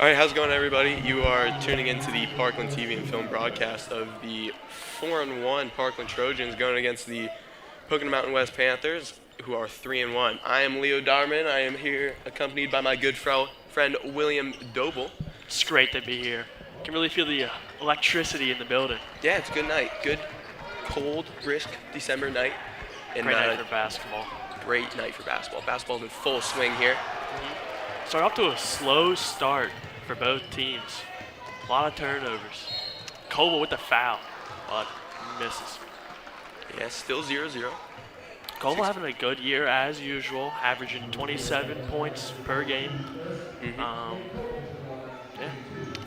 All right, how's it going, everybody? You are tuning into the Parkland TV and film broadcast of the 4-1 Parkland Trojans going against the Pocono Mountain West Panthers, who are 3-1. I am Leo Darman. I am here accompanied by my good friend William Doble. It's great to be here. You can really feel the electricity in the building. Yeah, it's a good night. Good, cold, brisk December night. And, great night for basketball. Great night for basketball. Basketball's in full swing here. Start off to a slow start for both teams. A lot of turnovers. Koval with the foul, but misses. Yeah, still 0-0. Koval having a good year as usual, averaging 27 points per game.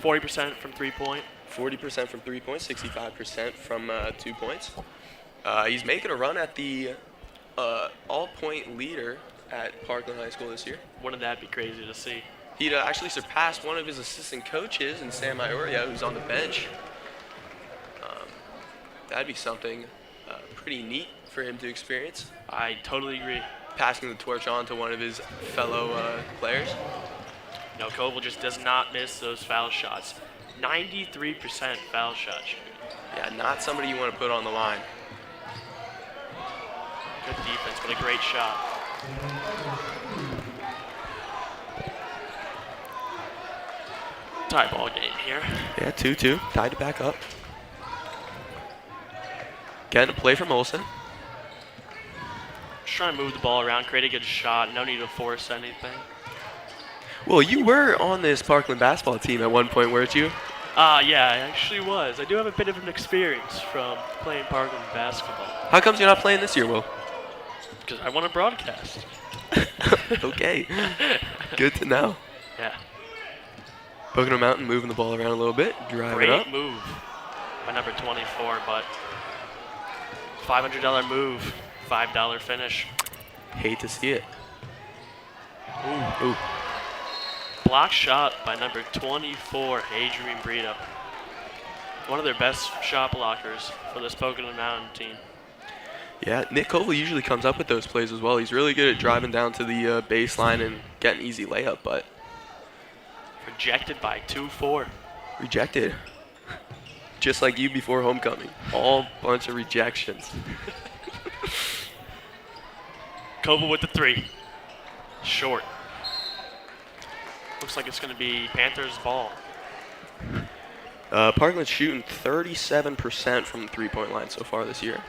40% from 3-point. 40% from 3-point, 65% from 2 points. He's making a run at the all-point leader at Parkland High School this year. Wouldn't that be crazy to see? He'd actually surpassed one of his assistant coaches in Sam Ioria, who's on the bench. That'd be something pretty neat for him to experience. I totally agree. Passing the torch on to one of his fellow players. No, Koval just does not miss those foul shots. 93% foul shot shooting. Yeah, not somebody you want to put on the line. Good defense, but a great shot. Tie ball game here. Yeah, 2-2. Tied it back up. Getting a play from Olsen. Just trying to move the ball around, create a good shot. No need to force anything. Well, you were on this Parkland basketball team at one point, weren't you? Yeah, I actually was. I do have a bit of an experience from playing Parkland basketball. How comes you're not playing this year, Will? Because I want to broadcast. Okay. Good to know. Yeah. Pocono Mountain moving the ball around a little bit, driving Great up. move. by number 24, but $500 move, $5 finish. Hate to see it. Ooh. Ooh. Block shot by number 24, Adrian Brito. One of their best shot blockers for this Pocono Mountain team. Yeah, Nick Koval usually comes up with those plays as well. He's really good at driving down to the baseline and getting an easy layup, but Rejected by 2-4. rejected. Just like you before homecoming. All bunch of rejections. Koval with the 3. Short. Looks like it's going to be Panthers' ball. Parkland's shooting 37% from the three-point line so far this year.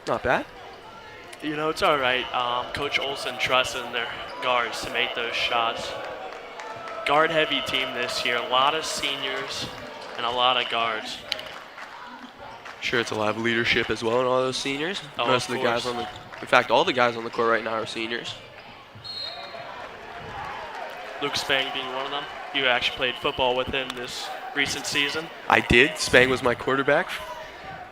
Not bad. You know, it's all right. Coach Olson trusts in their guards to make those shots. Guard-heavy team this year. A lot of seniors and a lot of guards. Sure, it's a lot of leadership as well in all those seniors. Oh, Most of of the guys course. in fact, all the guys on the court right now are seniors. Luke Spang being one of them. You actually played football with him this recent season. I did. Spang was my quarterback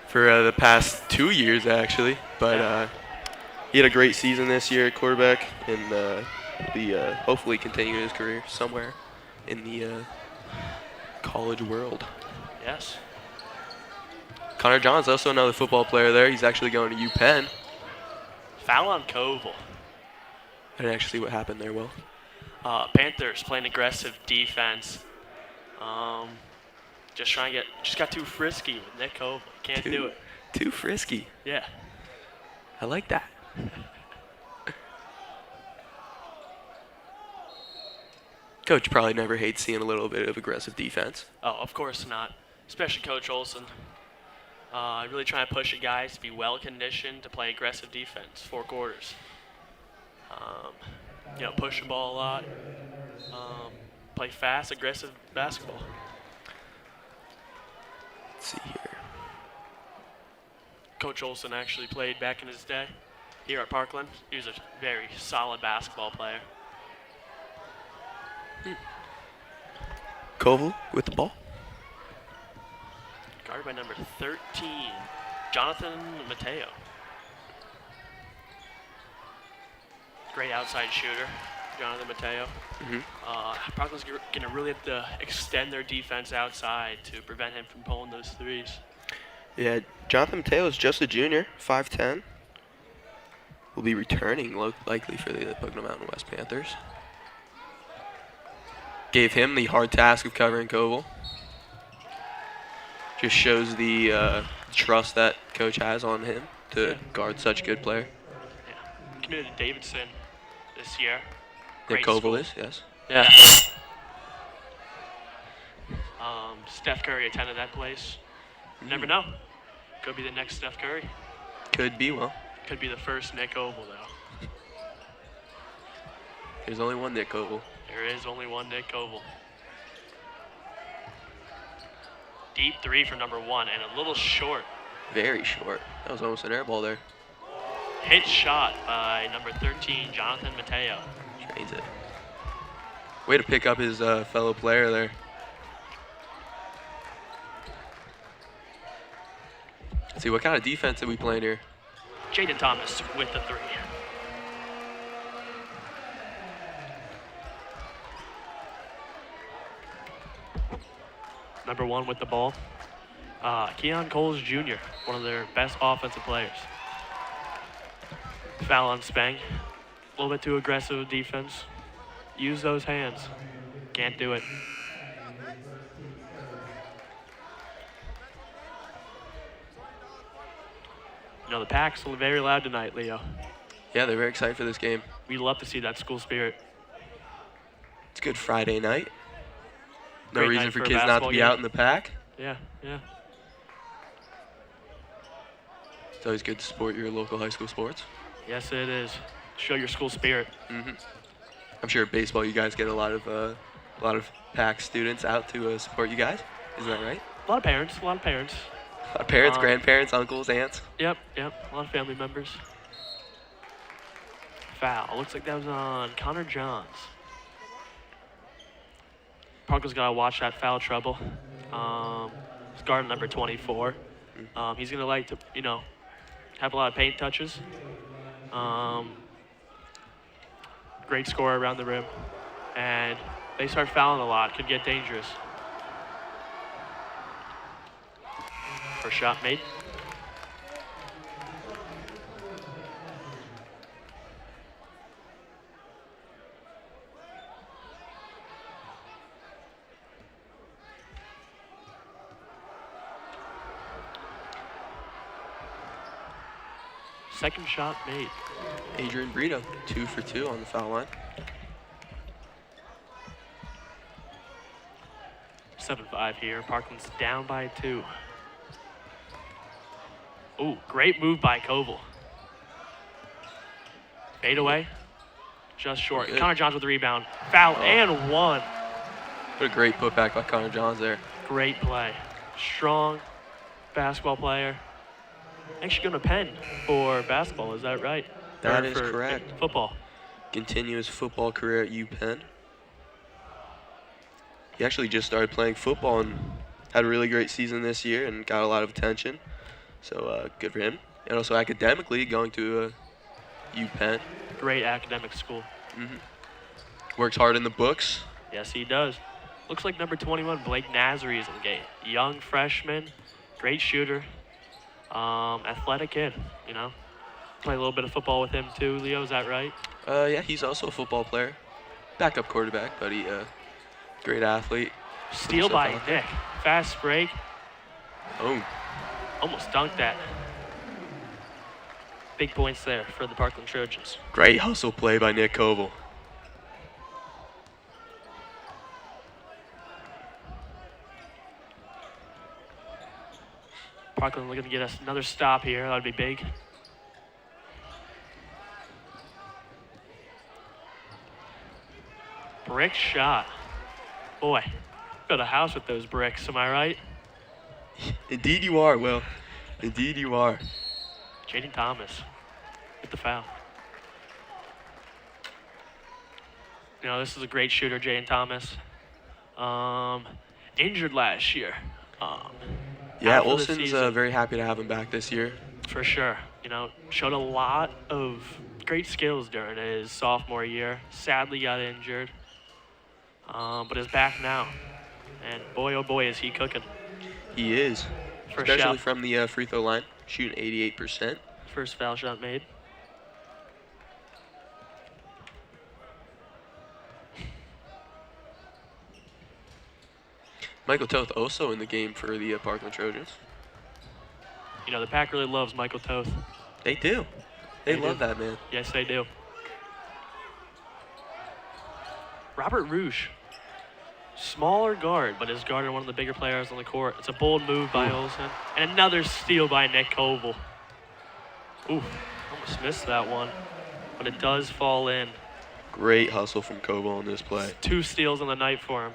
for the past 2 years, actually. But he had a great season this year at quarterback, and be hopefully continue his career somewhere in the college world. Yes. Connor John's also another football player there. He's actually going to UPenn. Foul on Koval. I didn't actually see what happened there, Will. Panthers playing aggressive defense. Just got too frisky with Nick Koval. Can't do it. Too frisky. Yeah. I like that. Coach probably never hates seeing a little bit of aggressive defense. Oh, of course not. Especially Coach Olson. Really trying to push you guys to be well conditioned to play aggressive defense, 4 quarters. Push the ball a lot. Play fast, aggressive basketball. Let's see here. Coach Olson actually played back in his day here at Parkland. He was a very solid basketball player. Koval with the ball. Guarded by number 13, Jonathan Mateo. Great outside shooter, Jonathan Mateo. Parkland's going to really have to extend their defense outside to prevent him from pulling those threes. Yeah, Jonathan Mateo is just a junior, 5'10". Will be returning likely for the Pocono Mountain West Panthers. Gave him the hard task of covering Koval. Just shows the trust that coach has on him to guard such a good player. Yeah. Committed to Davidson this year. Yeah, Great Koval school. is, yes. Yeah. Steph Curry attended that place. You never know. Could be the next Steph Curry. Could be, well. Could be the first Nick Koval, though. There's only one Nick Koval. There is only one Nick Koval. Deep 3 for number 1 and a little short. Very short. That was almost an air ball there. Hit shot by number 13, Jonathan Mateo. Trains it. Way to pick up his fellow player there. Let's see, what kind of defense are we playing here? Jaden Thomas with the 3. Number 1 with the ball. Keon Coles Jr., one of their best offensive players. Foul on Spang. A little bit too aggressive with defense. Use those hands. Can't do it. The Pack's very loud tonight, Leo. Yeah, they're very excited for this game. We love to see that school spirit. It's a good Friday night. No Great reason night for for a kids not to basketball be game. out in the pack. Yeah. It's always good to support your local high school sports. Yes, it is. Show your school spirit. I'm sure at baseball you guys get a lot of pack students out to support you guys. Isn't that right? A lot of parents. A lot of parents, Um, grandparents, uncles, aunts. Yep. A lot of family members. Foul. Looks like that was on Connor Johns. Parkland's got to watch that foul trouble. guard number 24. He's going to like to, have a lot of paint touches. Great scorer around the rim. And they start fouling a lot. Could get dangerous. First shot made. Second shot made. Adrian Brito, 2 for 2 on the foul line. 7-5 here. Parkland's down by 2. Ooh, great move by Koval. Fade away. Just short. Good. Connor Johns with the rebound. Foul and 1. What a great putback by Connor Johns there. Great play. Strong basketball player. Actually going to Penn for basketball, is that right? That Or is for correct. Football. Continues football career at UPenn. He actually just started playing football and had a really great season this year and got a lot of attention. So good for him. And also academically going to UPenn. Great academic school. Works hard in the books. Yes, he does. Looks like number 21, Blake Nasri, is in the game. Young freshman, great shooter, athletic kid, Play a little bit of football with him too, Leo, is that right? Yeah, he's also a football player. Backup quarterback, but he great athlete. Steal by Nick. Fast break. Oh, Almost dunked that. Big points there for the Parkland Trojans. great hustle play by Nick Koval. Parkland looking to get us another stop here. That would be big. Brick shot. Boy, built a house with those bricks, am I right? Indeed you are, Will. Indeed you are. Jaden Thomas with the foul. This is a great shooter, Jaden Thomas. Injured last year. Yeah, Half of the Olson's season. very happy to have him back this year. For sure. Showed a lot of great skills during his sophomore year. Sadly got injured. But is back now. And boy, oh boy, is he cooking. He is. First Especially shot. from the free throw line, shooting 88%. First foul shot made. Michael Toth also in the game for the Parkland Trojans. The Pack really loves Michael Toth. They do. They They love do. that man. Yes, they do. Robert Rouge. Smaller guard, but is guarding one of the bigger players on the court. It's a bold move by Olson. And another steal by Nick Koval. Ooh, almost missed that one. But it does fall in. Great hustle from Koval on this play. 2 steals on the night for him.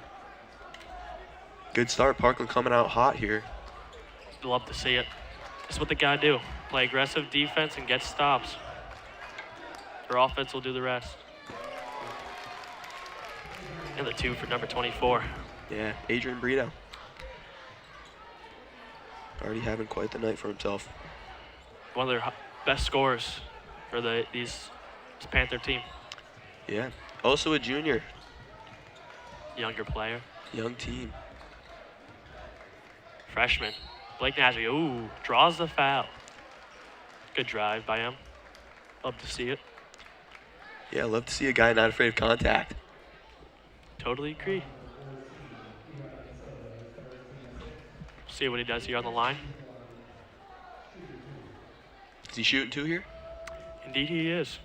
Good start. Parkland coming out hot here. Love to see it. This is what they gotta do. Play aggressive defense and get stops. Their offense will do the rest. And the 2 for number 24. Yeah, Adrian Brito. Already having quite the night for himself. One of their best scorers for this Panther team. Yeah. Also a junior. Younger player. Young team. Freshman. Blake Nasri. Ooh, draws the foul. Good drive by him. Love to see it. Yeah, love to see a guy not afraid of contact. Totally agree. See what he does here on the line. Is he shooting 2 here? Indeed he is.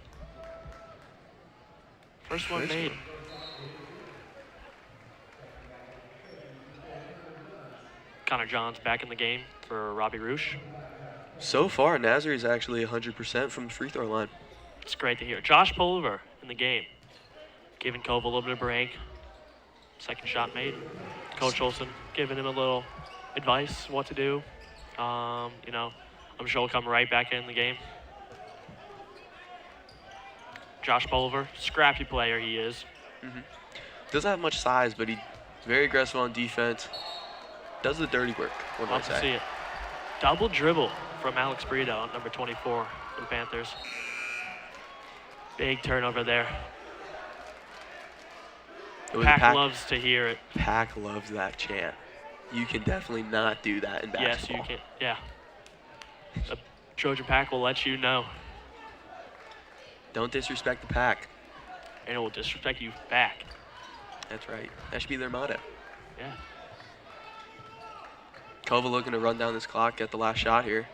First one First made. one. Connor Johns back in the game for Robbie Rouge. So far, Nazari is actually 100% from the free throw line. It's great to hear. Josh Pulver in the game. Giving Cove a little bit of break. Second shot made. Coach Olson giving him a little advice what to do. I'm sure he'll come right back in the game. Josh Pulver, scrappy player he is. Doesn't have much size, but he's very aggressive on defense. Does the dirty work, one might Love to see say. it. Double dribble from Alex Brito, number 24 for the Panthers. Big turnover there. Oh, Pack loves to hear it. Pack loves that chant. You can definitely not do that in basketball. Yes, you can. Yeah. The Trojan Pack will let you know. Don't disrespect the Pack. And it will disrespect you back. That's right. That should be their motto. Yeah. Kova looking to run down this clock, get the last shot here.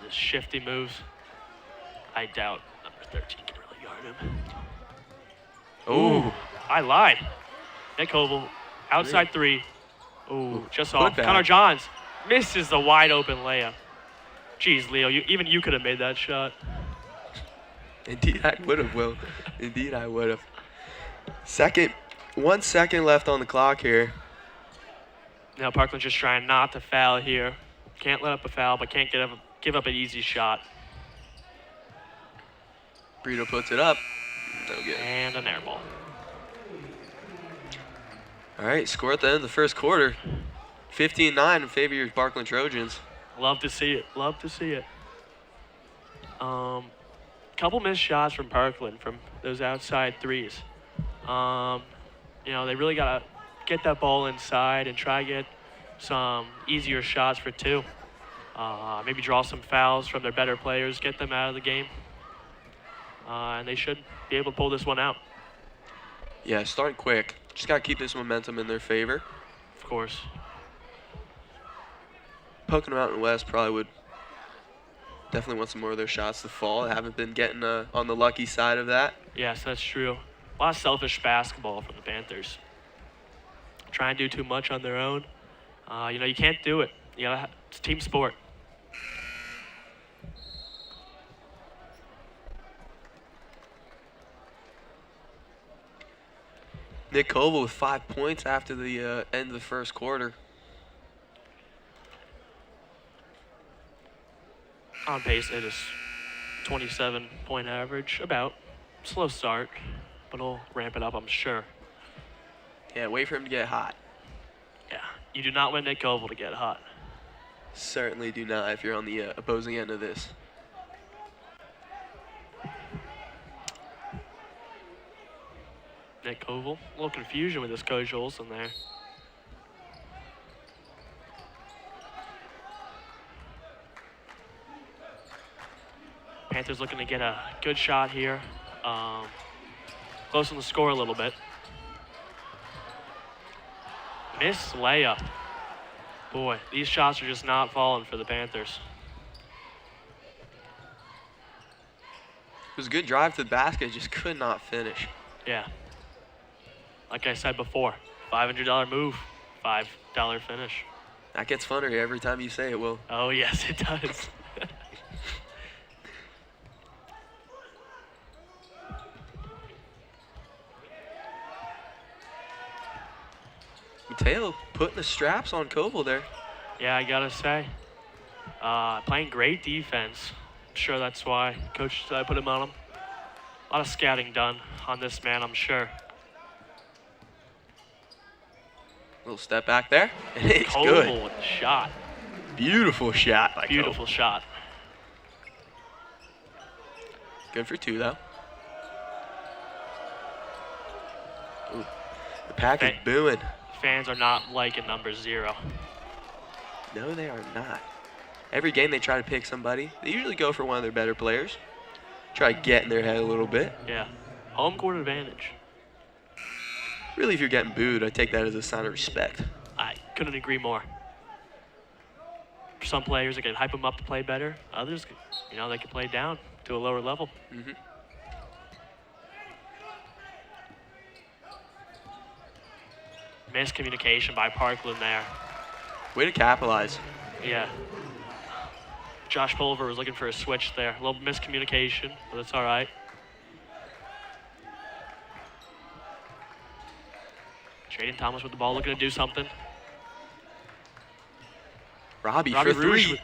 The shifty moves. I doubt number 13 can really guard him. Ooh. I lied. Nick Koval, outside three. Ooh, just off. Putback. Connor Johns misses the wide open layup. Jeez, Leo, even you could have made that shot. Indeed, I would have, Will. Indeed, I would have. 1 second left on the clock here. Now Parkland's just trying not to foul here. Can't let up a foul, but can't give up an easy shot. Brito puts it up. No good. And an air ball. All right, score at the end of the first quarter. 15-9 in favor of your Parkland Trojans. Love to see it. Love to see it. Couple missed shots from Parkland from those outside threes. They really got to get that ball inside and try to get some easier shots for two. Maybe draw some fouls from their better players, get them out of the game. And they should be able to pull this one out. Yeah, starting quick. Just got to keep this momentum in their favor. Of course. Pocono Mountain West probably would definitely want some more of their shots to fall. They haven't been getting on the lucky side of that. Yes, that's true. A lot of selfish basketball from the Panthers. Try and do too much on their own. You can't do it. It's a team sport. Nick Koval with 5 points after the end of the first quarter. On pace at his 27-point average, about. Slow start, but he'll ramp it up, I'm sure. Yeah, wait for him to get hot. Yeah, you do not want Nick Koval to get hot. Certainly do not if you're on the opposing end of this. Nick Koval, a little confusion with his coach Olsen there. Panthers looking to get a good shot here. Close on the score a little bit. Miss layup. Boy, these shots are just not falling for the Panthers. It was a good drive to the basket, just could not finish. Yeah. Like I said before, $500 move, $5 finish. That gets funner every time you say it, Will. Oh, yes, it does. Mateo putting the straps on Koval there. Yeah, I gotta say. Playing great defense. I'm sure that's why Coach put him on him. A lot of scouting done on this man, I'm sure. Little step back there, and it's good. Koval with the shot. Beautiful shot by Beautiful Koval. shot. Good for two, though. Ooh. The Pack is booing. Fans are not liking number 0. No, they are not. Every game they try to pick somebody. They usually go for one of their better players. Try to get in their head a little bit. Yeah. Home court advantage. Really, if you're getting booed, I take that as a sign of respect. I couldn't agree more. For some players, they can hype them up to play better. Others, they can play down to a lower level. Mm-hmm. Miscommunication by Parkland there. Way to capitalize. Yeah. Josh Pulver was looking for a switch there. A little miscommunication, but it's all right. Jaden Thomas with the ball, looking to do something. Robbie for Roush three. with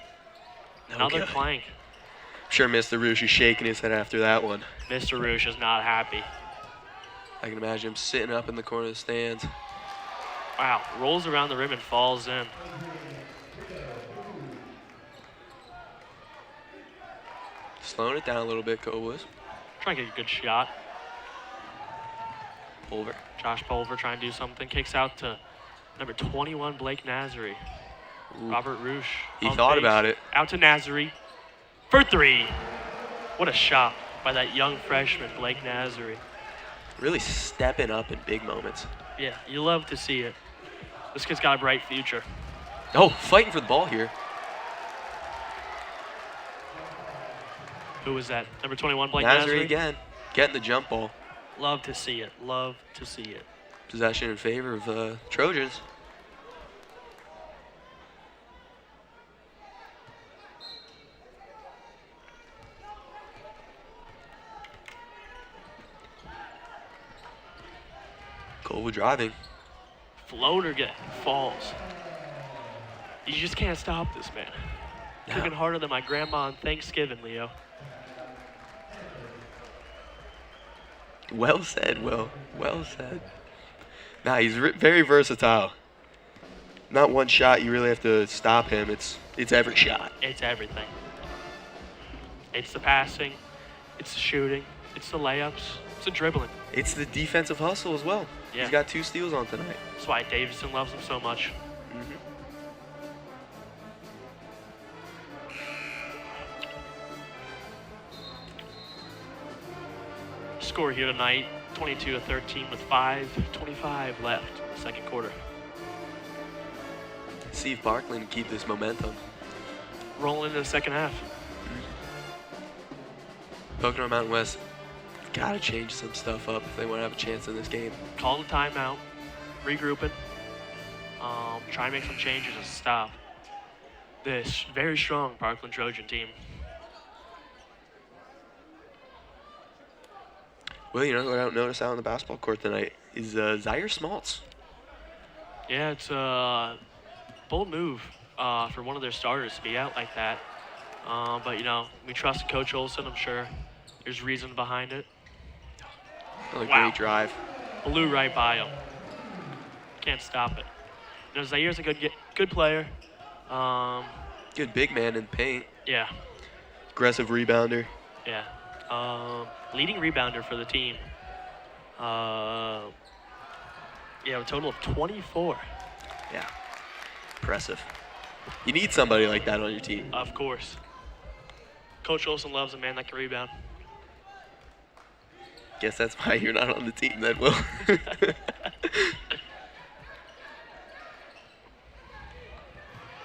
No another good. plank. I'm sure Mr. Roush is shaking his head after that one. Mr. Roush is not happy. I can imagine him sitting up in the corner of the stands. Wow, rolls around the rim and falls in. Slowing it down a little bit, Cowboys. Trying to get a good shot. Over. Josh Pulver trying to do something. Kicks out to number 21, Blake Nazary. Ooh. Robert Roosh. He thought about it. Out to Nazary for three. What a shot by that young freshman, Blake Nazary. Really stepping up in big moments. Yeah, you love to see it. This kid's got a bright future. Oh, fighting for the ball here. Who was that? Number 21, Blake Nazary Nazary? again. Getting the jump ball. Love to see it. Love to see it. Possession in favor of Trojans. Colville driving. Floater falls. You just can't stop this, man. No. Kicking harder than my grandma on Thanksgiving, Leo. Well said, Will. Well said. Nah, he's very versatile. Not one shot you really have to stop him. It's every shot. It's everything. It's the passing. It's the shooting. It's the layups. It's the dribbling. It's the defensive hustle as well. Yeah. He's got 2 steals on tonight. That's why Davidson loves him so much. Score here tonight, 22-13 with 5:25 left in the second quarter. See if Parkland can keep this momentum. Rolling into the second half. Pocono Mountain West got to change some stuff up if they want to have a chance in this game. Calling a timeout, regrouping, trying to make some changes to stop this very strong Parkland Trojan team. Well, you know what I don't notice out on the basketball court tonight is Zaire Smaltz. Yeah, it's a bold move for one of their starters to be out like that. But, you know, we trust Coach Olson. I'm sure there's reason behind it. Another Wow. great drive. Blew right by him. Can't stop it. You know, Zaire's a good player. Good big man in paint. Yeah, Aggressive rebounder. yeah. Leading rebounder for the team. Yeah, a total of 24. Yeah. Impressive. You need somebody like that on your team. Of course. Coach Olson loves a man that can rebound. Guess that's why you're not on the team then, Will.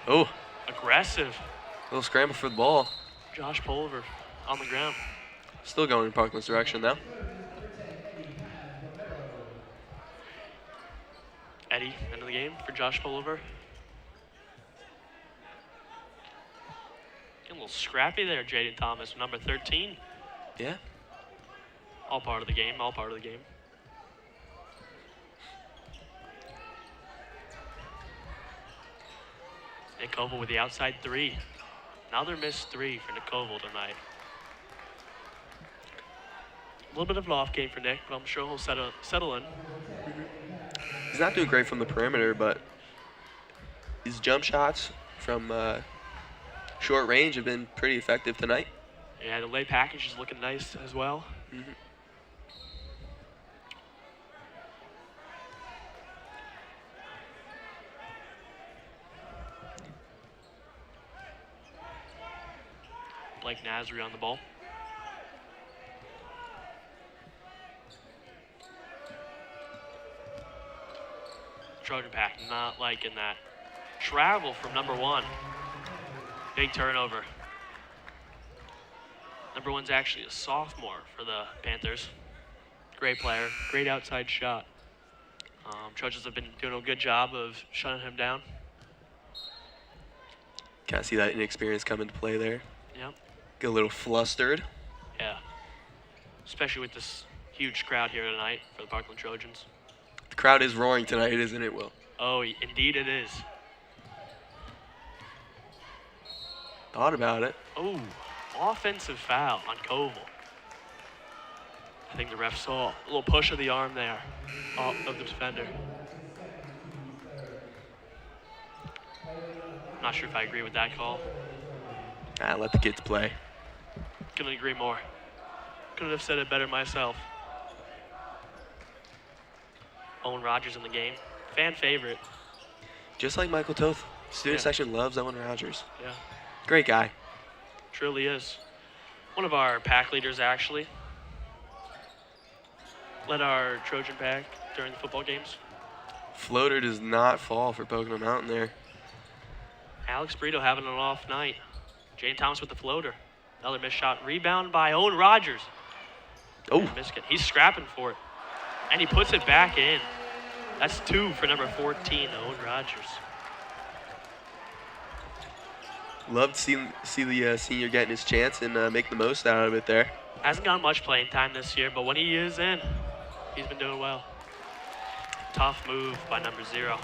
Oh, Aggressive. little scramble for the ball. Josh Pulver on the ground. Still going in Parkland's direction now. Eddie, end of the game for Josh Pulver. Getting a little scrappy there, Jaden Thomas, number 13. Yeah. All part of the game, all part of the game. Nick Koval with the outside three. Another missed three for Nick Koval tonight. A little bit of an off game for Nick, but I'm sure he'll settle in. He's not doing great from the perimeter, but his jump shots from short range have been pretty effective tonight. Yeah, the lay package is looking nice as well. Blake Nazary on the ball. Trojan pack not liking that. Travel from number 1. Big turnover. Number 1's actually a sophomore for the Panthers. Great player, great outside shot. Trojans have been doing a good job of shutting him down. Kind of see that inexperience come into play there. Yep. Get a little flustered. Yeah. Especially with this huge crowd here tonight for the Parkland Trojans. The crowd is roaring tonight, isn't it, Will? Oh, indeed it is. Thought about it. Oh, offensive foul on Koval. I think the ref saw a little push of the arm there of the defender. Not sure if I agree with that call. Let the kids play. Couldn't agree more. Couldn't have said it better myself. Owen Rogers in the game. Fan favorite. Just like Michael Toth. Student Yeah. section loves Owen Rogers. Yeah, Great guy. truly is. One of our pack leaders, actually. Led our Trojan pack during the football games. Floater does not fall for Pocono Mountain there. Alex Brito having an off night. Jane Thomas with the floater. Another missed shot. Rebound by Owen Rogers. Oh, Missed it. He's scrapping for it. And he puts it back in. That's 2 for number 14, Owen Rogers. love to see the senior getting his chance and make the most out of it there. Hasn't gotten much playing time this year, but when he is in, he's been doing well. Tough move by number 0.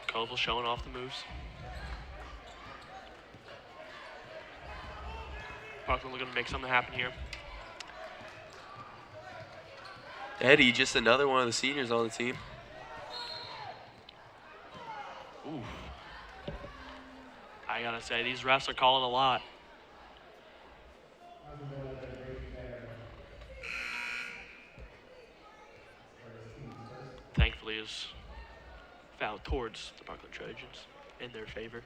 Koval showing off the moves. Parkland looking to make something happen here. Eddie, just another one of the seniors on the team. Ooh. I gotta say, these refs are calling a lot. Thankfully, is foul towards the Parkland Trojans in their favor.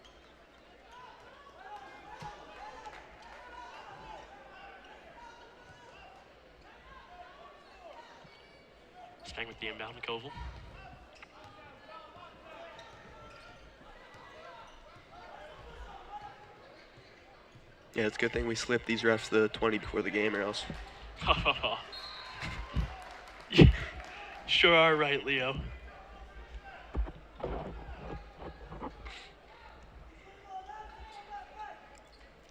Staying with the inbound to Koval. Yeah, it's a good thing we slipped these refs the 20 before the game or else. Sure are right, Leo.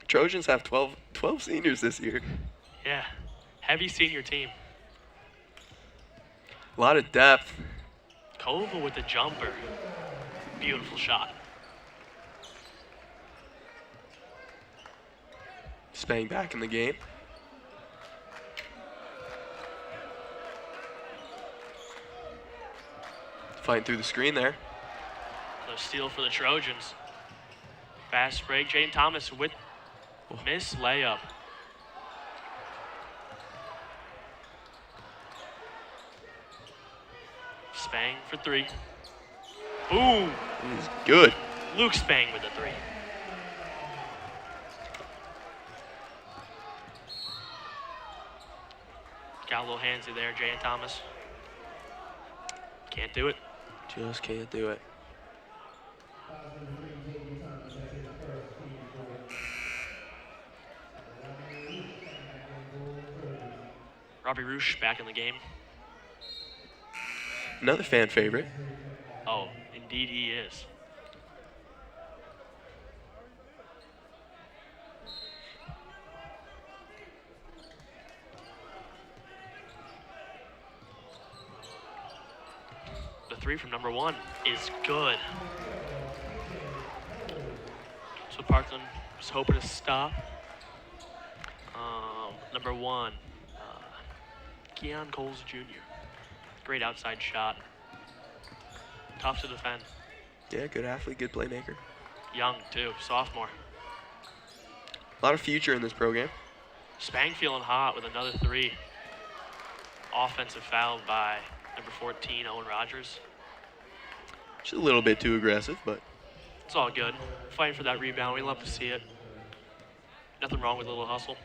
Trojans have 12 seniors this year. Yeah, heavy senior team. A lot of depth. Koval with the jumper. Beautiful shot. Spang back in the game. Fighting through the screen there. Another steal for the Trojans. Fast break. Jane Thomas with miss layup. Spang for 3. Boom! He's good. Luke Spang with the 3. Got a little handsy there, Jane Thomas. Can't do it. Just can't do it. Robbie Roosh back in the game. Another fan favorite. Oh, indeed he is. The 3 from number 1 is good. So Parkland was hoping to stop. Number 1, Keon Coles Jr. Great outside shot. Tough to defend. Yeah, good athlete, good playmaker. Young, too. Sophomore. A lot of future in this program. Spang feeling hot with another 3. Offensive foul by number 14, Owen Rogers. Just a little bit too aggressive, but It's all good. Fighting for that rebound. We love to see it. Nothing wrong with a little hustle.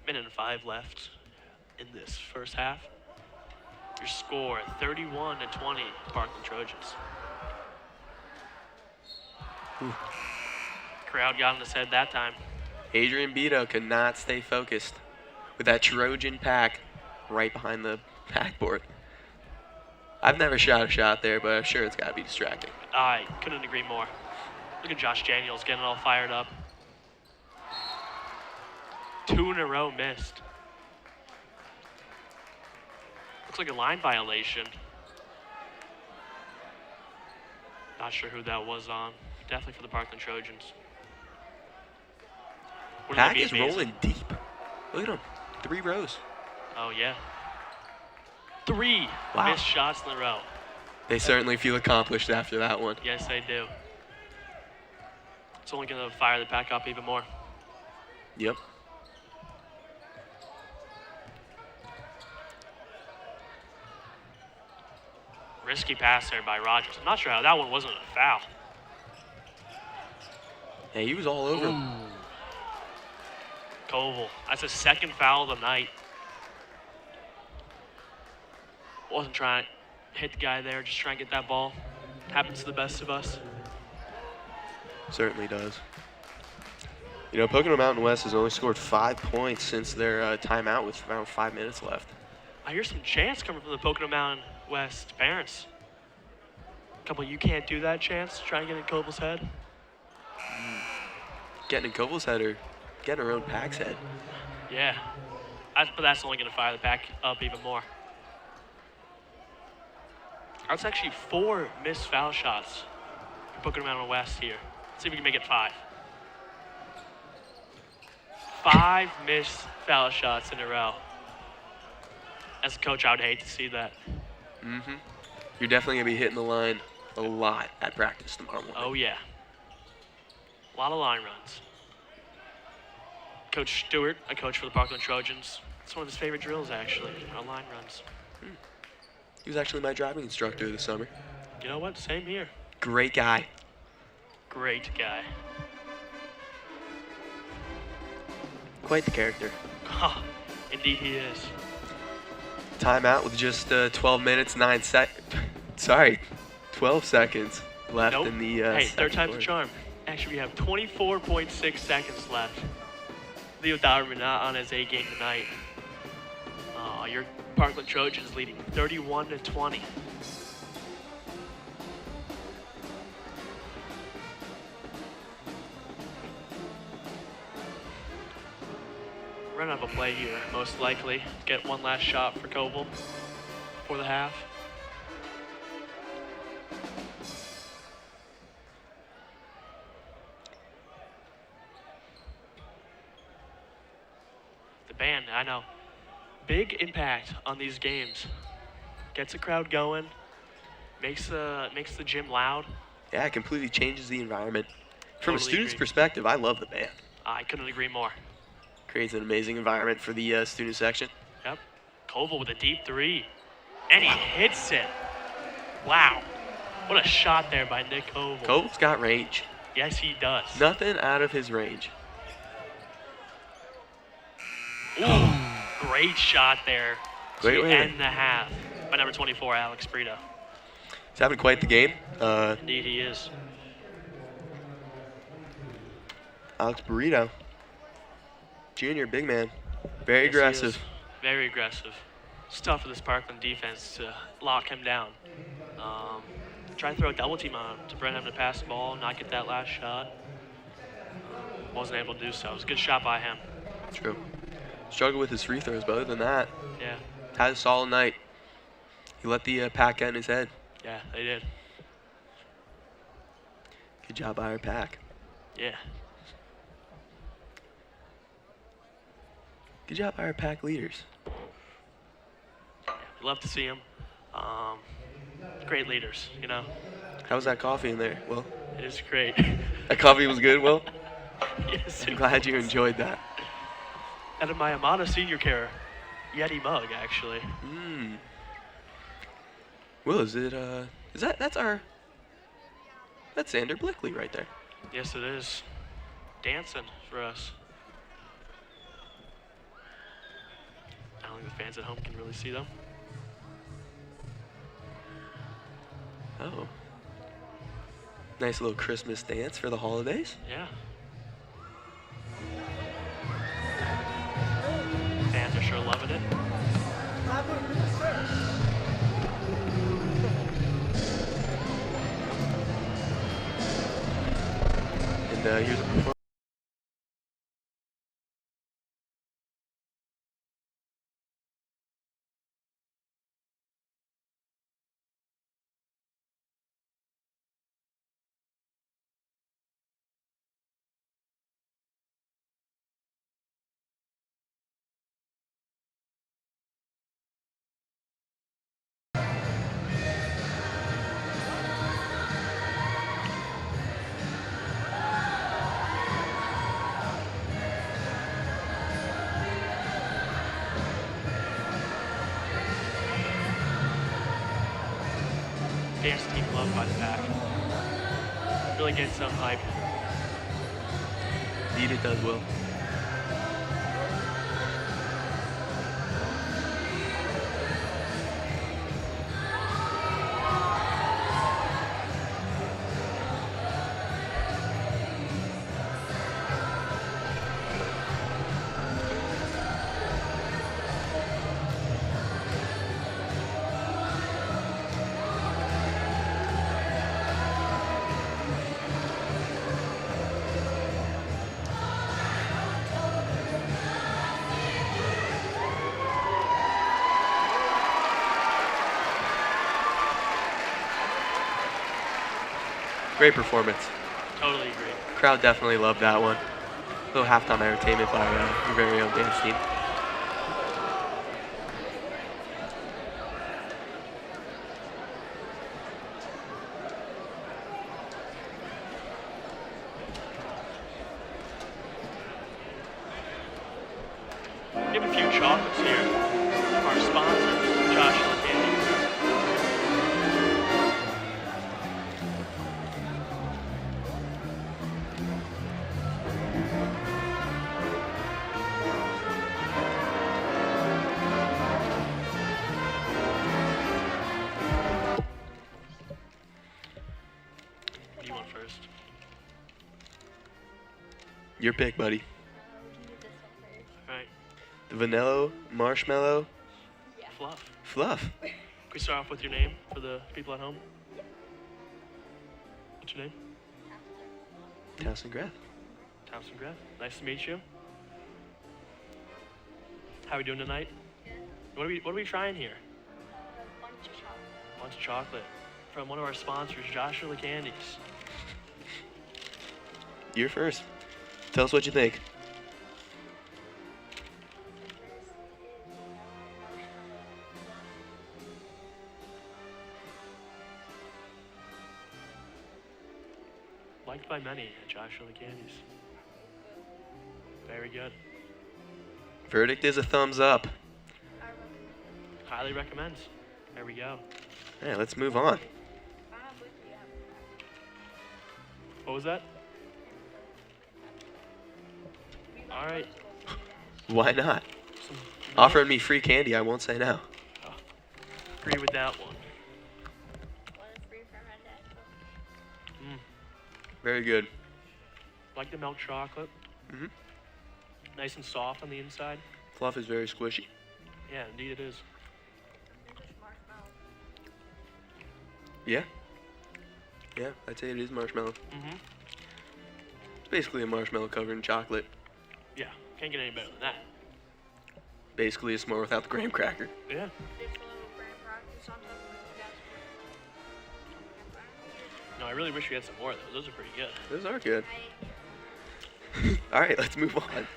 Minute and 5 left in this first half. Your score, 31-20, Parkland Trojans. Crowd got in his head that time. Adrian Beto could not stay focused with that Trojan pack right behind the backboard. I've never shot a shot there, but I'm sure it's got to be distracting. I couldn't agree more. Look at Josh Daniels getting all fired up. 2 in a row missed. Looks like a line violation. Not sure who that was on. Definitely for the Parkland Trojans. Wouldn't that Pack be is amazing? rolling deep. Look at him. 3 rows. Oh, yeah. 3 Wow. missed shots in a row. They certainly feel accomplished after that one. Yes, they do. It's only going to fire the pack up even more. Yep. Risky pass there by Rogers. I'm not sure how that one wasn't a foul. Yeah, he was all over him. Koval. That's his second foul of the night. Wasn't trying to hit the guy there, just trying to get that ball. Happens to the best of us. Certainly does. You know, Pocono Mountain West has only scored 5 points since their timeout with around 5 minutes left. I hear some chants coming from the Pocono Mountain West parents. A couple you can't do that chants, trying to get in Koval's head. Getting in Koval's head or getting her own pack's head. Yeah. But that's only going to fire the pack up even more. That's actually 4 missed foul shots for Pocono Mountain West here. Let's see if we can make it 5. 5 missed foul shots in a row. As a coach, I would hate to see that. Mm-hmm. You're definitely going to be hitting the line a lot at practice tomorrow morning. Oh, yeah. A lot of line runs. Coach Stewart, a coach for the Parkland Trojans. It's one of his favorite drills, actually, our line runs. He was actually my driving instructor this summer. You know what? Same here. Great guy. Great guy. Quite the character. Indeed he is. Timeout with just 12 minutes, 9 sorry, 12 seconds left in the hey, second third time's a quarter. charm. Actually, we have 24.6 seconds left. Leo Dowerman not on his A game tonight. Your Parkland Trojans leading 31-20. Run up a play here, most likely. Get one last shot for Koval for the half. The band, I know. Big impact on these games. Gets the crowd going, makes the gym loud. Yeah, it completely changes the environment. From a Totally student's agree. perspective, I love the band. I couldn't agree more. Creates an amazing environment for the student section. Yep. Koval with a deep 3. And he hits it. Wow. What a shot there by Nick Koval. Koval's got range. Yes, he does. Nothing out of his range. Ooh, great shot there Great to way to- end the half by number 24, Alex Brito. He's having quite the game. Indeed, he is. Alex Burrito, junior, big man, very Yes, he aggressive. is. Very aggressive. It's tough for this Parkland defense to lock him down. Try to throw a double team on him to prevent him to pass the ball, not get that last shot. Wasn't able to do so. It was a good shot by him. True. Struggled with his free throws, but other than that, Yeah, had a solid night. He let the pack get in his head. yeah, they did. Good job by our pack. Yeah. Good job by our pack leaders. We love to see them. Great leaders, you know. How was that coffee in there? Well, It is great. that coffee was good. Well, Yes, I'm it glad you was. enjoyed that. Out of my Amana Senior Care Yeti mug, actually. Will, is it, that's Xander Blickley right there. Yes, it is. Dancing for us. I don't think the fans at home can really see them. Oh. Nice little Christmas dance for the holidays. Yeah. Fans are sure loving it. And here's a performance. dance team loved by the pack. Really gets some hype. Indeed it does, Will. Great performance. Totally agree. Crowd definitely loved that one. A little halftime entertainment by your very own dance team. We have a few chocolates here. Our sponsor, Joshua Candy. What do you want first? Your pick, buddy. We can do this one first. All right. The vanilla, marshmallow, Fluff. fluff. Can we start off with your name for the people at home? What's your name? Towson Graf. Thompson Graf. Nice to meet you. How are we doing tonight? Good. What are we trying here? A bunch of chocolate. Bunch of chocolate from one of our sponsors, Joshua Candies. You're first. Tell us what you think. Liked by many at Joshua Candies. Very good. Verdict is a thumbs up. I recommend it. Highly recommends. There we go. All right, let's move on. I don't believe you have it. What was that? All right. Why not? Some Offering me free candy, I won't say no. Agree with that one. One is free from my dad. Very good. Like the milk chocolate. Mhm. Nice and soft on the inside. Fluff is very squishy. Yeah, indeed it is. It's marshmallow. Yeah. Yeah, I'd say it is marshmallow. Mm-hmm. It's basically a marshmallow covered in chocolate. Yeah, can't get any better than that. Basically a s'more without the graham cracker. Yeah. There's a little graham crackers on top of it. That's No, I really wish we had some more of those. Those are pretty good. Those are good. I All right, let's move on.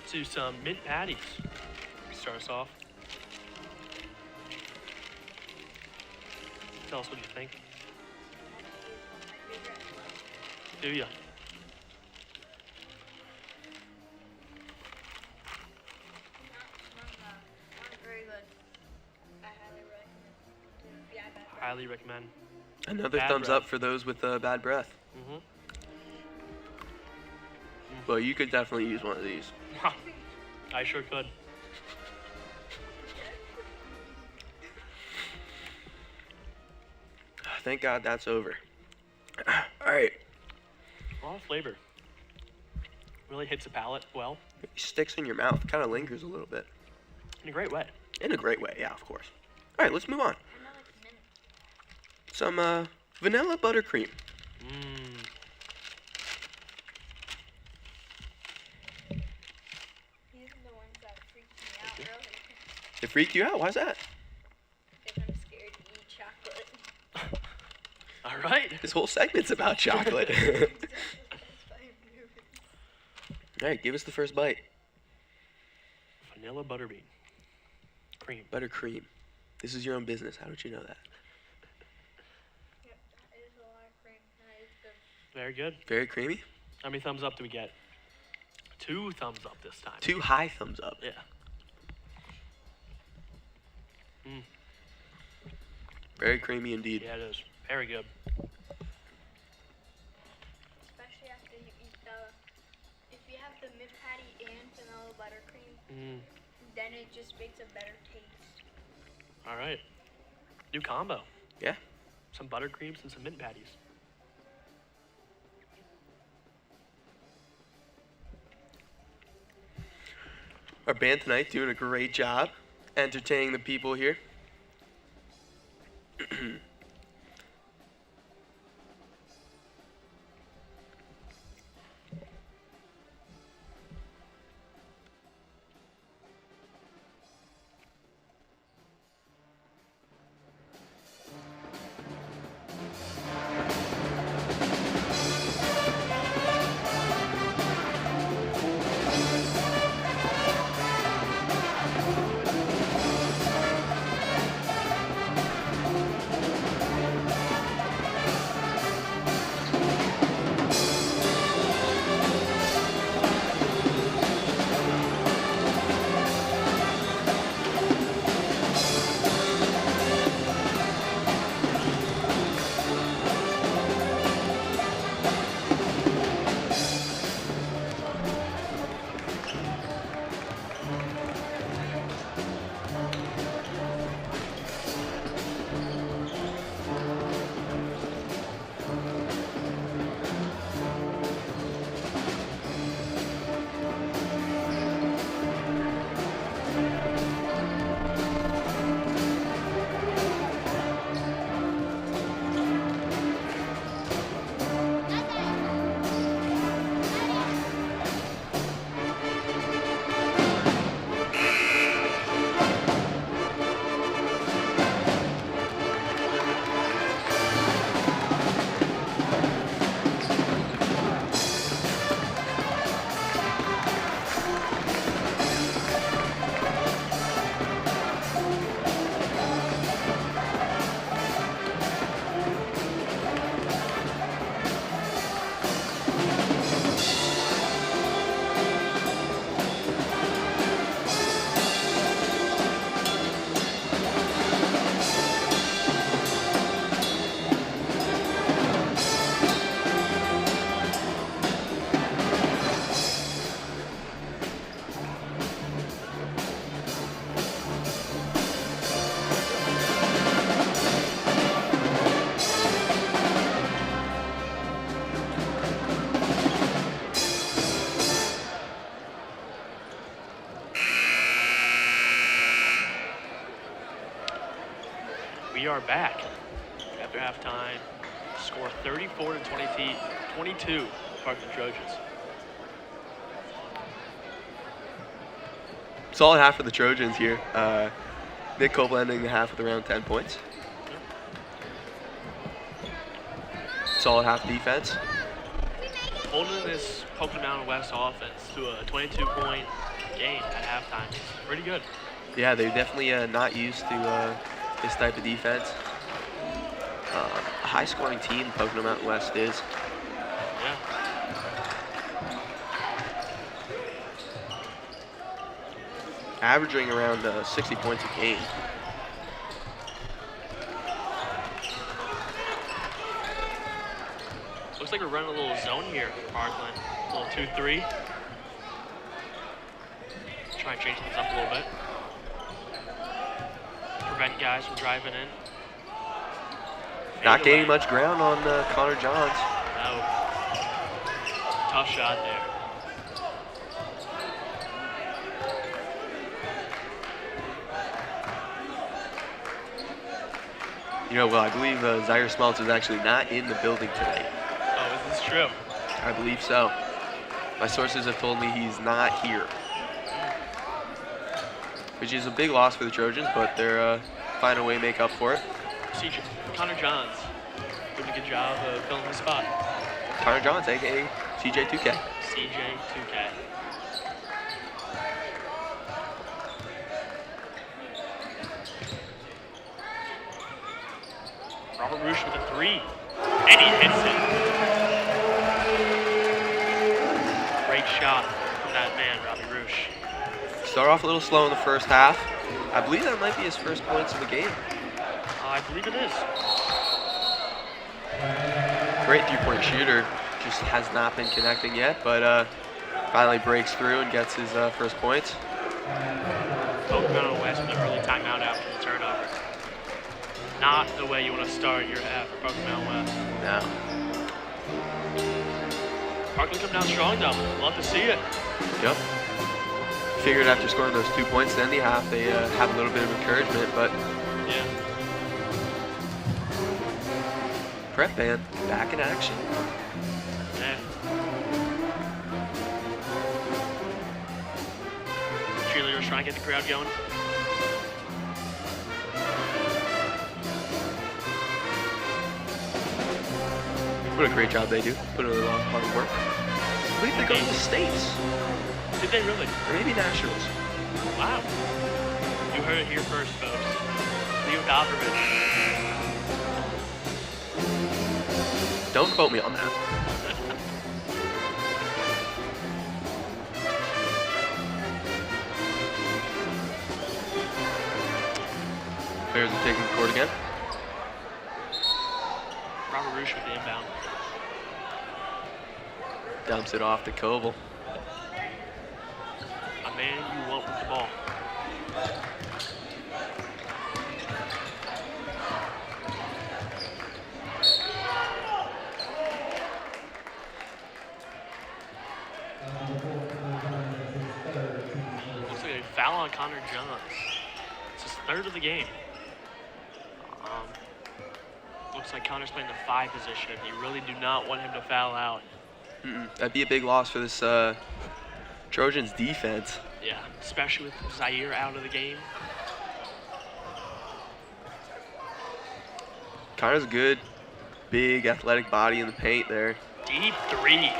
To some mint patties. Start us off. Tell us what you think. my favorite. Do ya? One's very good. I highly recommend. Yeah, bad. Highly recommend. Another Bad thumbs breath. up for those with bad breath. Mm-hmm. Well, you could definitely use one of these. I sure could. Thank God that's over. All right. A lot of flavor. Really hits the palate well. It sticks in your mouth. Kind of lingers a little bit. In a great way. In a great way, yeah, of course. All right, let's move on. I know like a minute. Some vanilla buttercream. Mmm. These are the ones that freaked me out earlier. It freaked you out? Why's that? Because I'm scared to eat chocolate. All right. This whole segment's about chocolate. All right, give us the first bite. Vanilla butterbean. Cream. Buttercream. This is your own business. How don't you know that? Yep, that is a lot of cream. That is good. Very good. Very creamy. How many thumbs up do we get? 2 thumbs up this time. 2 high thumbs up. Yeah. Mm. Very creamy indeed. Yeah, it is. Very good. Especially after you eat if you have the mint patty and vanilla buttercream, then it just makes a better taste. All right. New combo. Yeah. Some buttercreams and some mint patties. Our band tonight doing a great job entertaining the people here. We are back after halftime. Score 34-22, Parkland Trojans. Solid half for the Trojans here. Nick Koble ending the half with around 10 points. Solid half defense. Holding this Pocono Mountain West offense to a 22-point game at halftime is pretty good. Yeah, they're definitely not used to this type of defense. A high-scoring team, Pocono Mountain West is. Yeah. Averaging around 60 points a game. Looks like we're running a little zone here for Parkland. A little 2-3. Try and change things up a little bit. Prevent guys from driving in. Not Fade gaining away. much ground on Connor Johns. No. Tough shot there. You know, well, I believe Zaire Smeltz is actually not in the building tonight. Oh, is this true? I believe so. My sources have told me he's not here. Which is a big loss for the Trojans, but they're finding a way to make up for it. CJ, Connor Johns doing a good job of filling the spot. Connor Johns, a.k.a. CJ2K. CJ2K. Robert Roosh with a 3. And he hits it. Great shot from that man, Robbie Roosh. Start off a little slow in the first half. I believe that might be his first points of the game. I I believe it is. Great three-point shooter. Just has not been connecting yet, but finally breaks through and gets his first points. Pocono West with an early timeout after the turnover. Not the way you want to start your half for Pocono West. No. Parkland come down strong though. Love to see it. Yep. Figured after scoring those 2 points at the end of the half, they have a little bit of encouragement, but Yeah. prep band back in action. Yeah. Cheerleaders trying to get the crowd going. What a great job they do. Put in a lot of hard work. I believe they go to the States. Did they really? Or maybe Nationals. Wow. You heard it here first, folks. Leo Doberman. Don't quote me on that. Players are taking the court again. Robert Roosh with the inbound. Dumps it off to Koval. A man you want with the ball. Looks like a foul on Connor Johns. It's his third of the game. Looks like Connor's playing the 5 position. You really do not want him to foul out. That'd be a big loss for this Trojans defense. Yeah, especially with Zaire out of the game. Connor's a good, big, athletic body in the paint there. Deep 3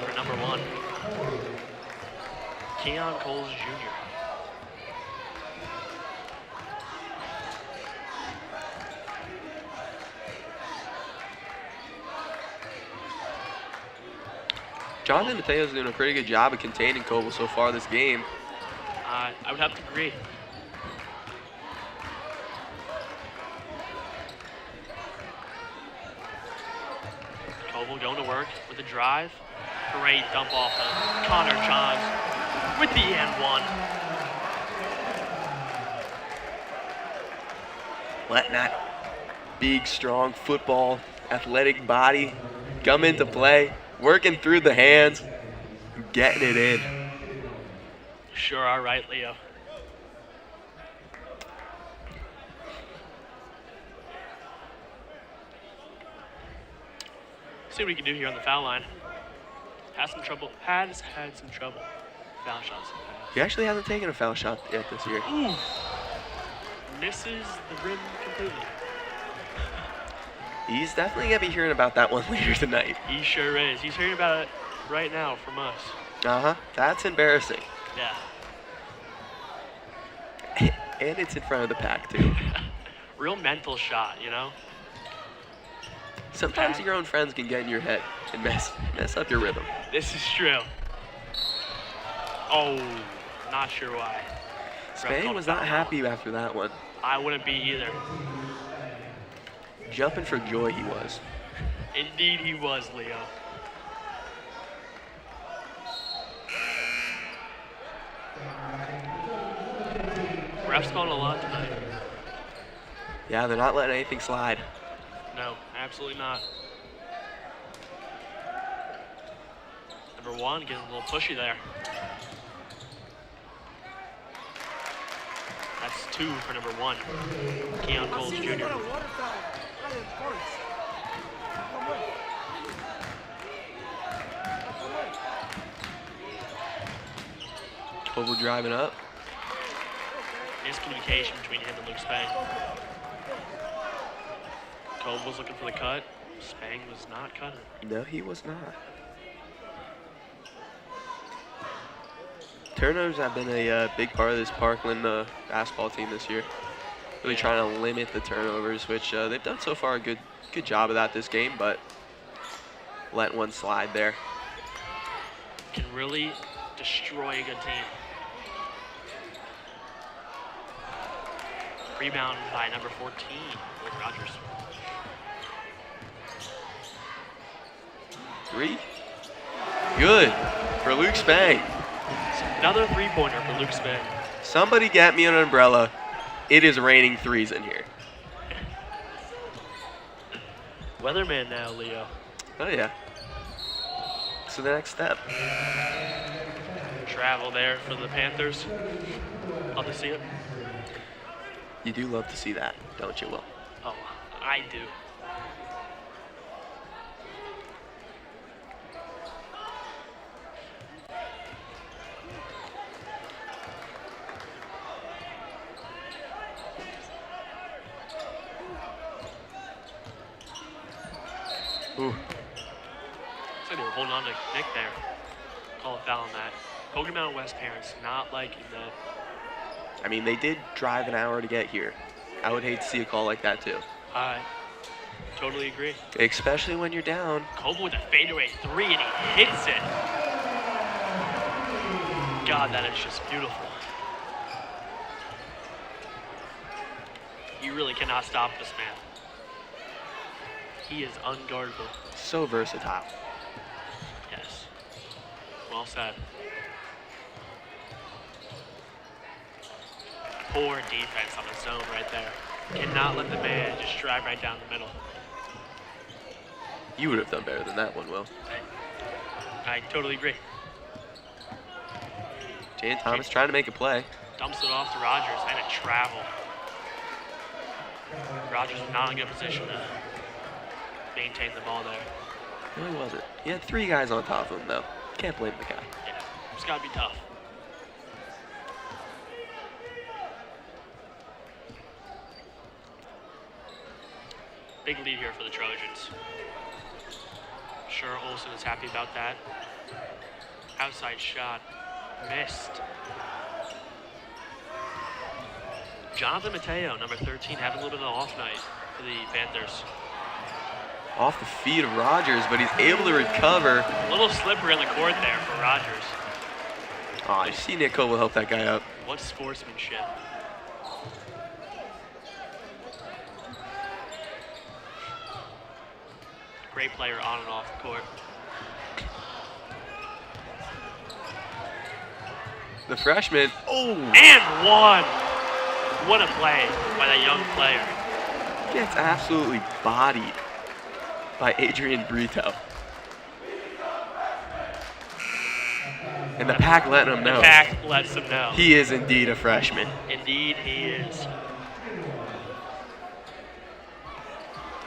for number 1. Keon Coles Jr. Jonathan Mateo's doing a pretty good job of containing Koval so far this game. I would have to agree. Koval going to work with the drive. Great dump off of Connor Johns with the and 1. Letting that big, strong football, athletic body come into play, working through the hands, getting it in. Sure are right, Leo. See what we can do here on the foul line. Had some trouble. Had some trouble. Foul shots. He actually hasn't taken a foul shot yet this year. Ooh. Misses the rim completely. He's definitely going to be hearing about that one later tonight. He sure is. He's hearing about it right now from us. Uh-huh. That's embarrassing. Yeah. And it's in front of the pack, too. Real mental shot, you know? Sometimes your own friends can get in your head and mess up your rhythm. This is true. Oh, not sure why. Spang was not happy after that one. I wouldn't be either. Jumping for joy he was. Indeed he was, Leo. Refs calling a lot tonight. Yeah, they're not letting anything slide. No, absolutely not. Number 1 getting a little pushy there. That's 2 for number 1, Keon Coles Jr. Koval driving up. Miscommunication between him and Luke Spang. Koval was looking for the cut. Spang was not cutting. No, he was not. Turnovers have been a big part of this Parkland basketball team this year. Really trying to limit the turnovers, which they've done so far a good job of that this game, but let one slide there. Can really destroy a good team. Rebound by number 14, with Rogers. 3. Good for Luke Spang. Another three-pointer for Luke Spang. Somebody get me an umbrella. It is raining threes in here. Weatherman now, Leo. Oh, yeah. So the next step. Travel there for the Panthers. Love to see it. You do love to see that, don't you, Will? Oh, I do. Ooh. Looks like they were holding on to Nick there. Call a foul on that. Pocono Mountain West parents not liking that. I mean, they did drive an hour to get here. I would hate to see a call like that, too. I totally agree. Especially when you're down. Koval with a fadeaway 3, and he hits it. God, that is just beautiful. You really cannot stop this man. He is unguardable. So versatile. Yes. Well said. Poor defense on the zone right there. Cannot let the man just drive right down the middle. You would have done better than that one, Will. I totally agree. Jalen Thomas trying to make a play. Dumps it off to Rogers and a travel. Rogers was not in a good position to maintain the ball there. No, he wasn't. He had 3 guys on top of him, though. Can't blame the guy. Yeah, it's got to be tough. Big lead here for the Trojans. Sure, Olsen is happy about that. Outside shot. Missed. Jonathan Mateo, number 13, having a little bit of an off night for the Panthers. Off the feet of Rogers, but he's able to recover. A little slippery on the court there for Rogers. Oh, you see Nick Cole will help that guy up. What sportsmanship. Great player on and off the court. The freshman. Oh! And one! What a play by that young player. Gets absolutely bodied by Adrian Brito. And the pack letting him know. The pack lets him know. He is indeed a freshman. Indeed, he is.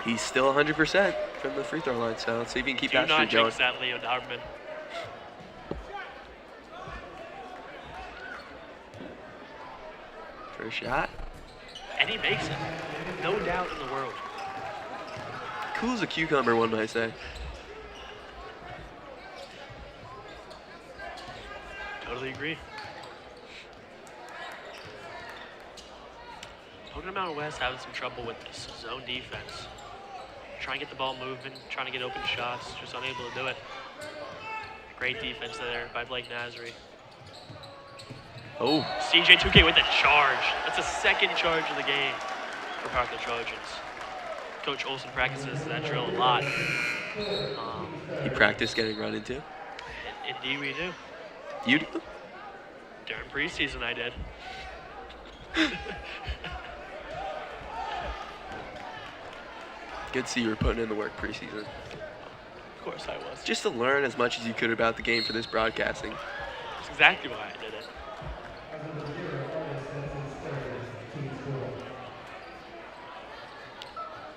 He's still 100% from the free throw line, so let's see if he can keep that streak going. Do not jinx that, Leo Dauberman. First shot. And he makes it. No doubt in the world. Cool as a cucumber, one might say. Totally agree. Pocono Mountain West having some trouble with this zone defense. Trying to get the ball moving, trying to get open shots, just unable to do it. Great defense there by Blake Nasri. Oh. CJ 2K with a charge. That's the second charge of the game for Parkland Trojans. Coach Olsen practices that drill a lot. He practiced getting run into? Indeed we do. You do? During preseason I did. Good to see you were putting in the work preseason. Of course I was. Just to learn as much as you could about the game for this broadcasting. That's exactly why I did it.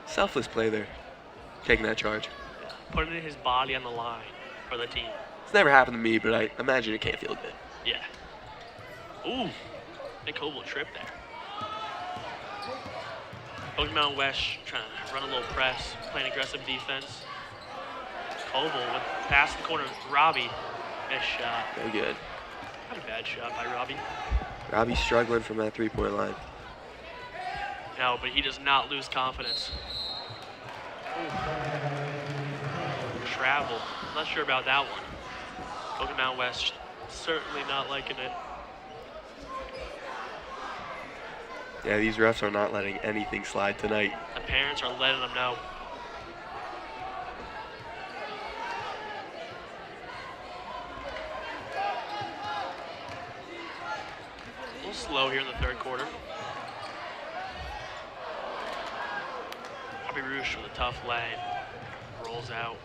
Selfless play there. Taking that charge. Yeah. Putting his body on the line for the team. It's never happened to me, but I imagine it can't feel good. Yeah. Ooh. Nick Koval trip there. Pocono Mountain West trying to run a little press, playing aggressive defense. Koval with pass in the corner. Robbie. Nice shot. Very good. Not a bad shot by Robbie. Robbie's struggling from that three-point line. No, but he does not lose confidence. Ooh. Travel. Not sure about that one. Pocono Mountain West certainly not liking it. Yeah, these refs are not letting anything slide tonight. The parents are letting them know. A little slow here in the third quarter. Bobby Roosh with a tough lane. Rolls out.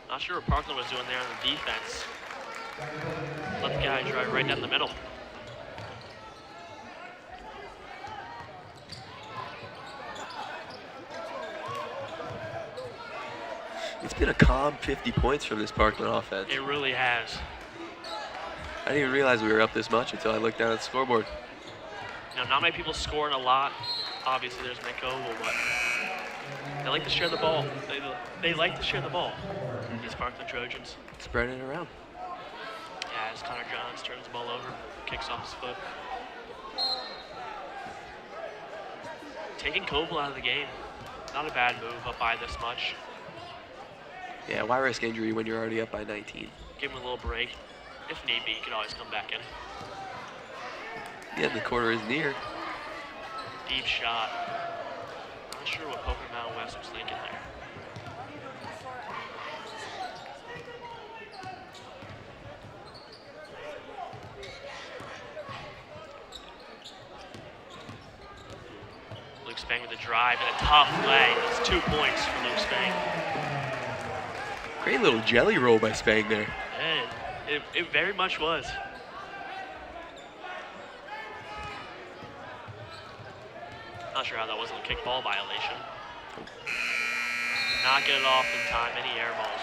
Not sure what Parkland was doing there on the defense. Let the guy drive right down the middle. It's been a calm 50 points from this Parkland offense. It really has. I didn't even realize we were up this much until I looked down at the scoreboard. You know, not many people scoring a lot. Obviously, there's McCoval, but they like to share the ball. They like to share the ball. These Parkland Trojans. Spreading it around. Yeah, as Connor Johns turns the ball over, kicks off his foot. Taking Koval out of the game. Not a bad move up by this much. Yeah, why risk injury when you're already up by 19? Give him a little break. If need be, he can always come back in. Yeah, the quarter is near. Deep shot. Not sure what Pocono Mountain West was thinking there. Luke Spang with a drive and a tough leg. It's 2 points for Luke Spang. Great little jelly roll by Spang there. And it very much was. Not sure how that wasn't a kickball violation. Not get it off in time. Any air balls.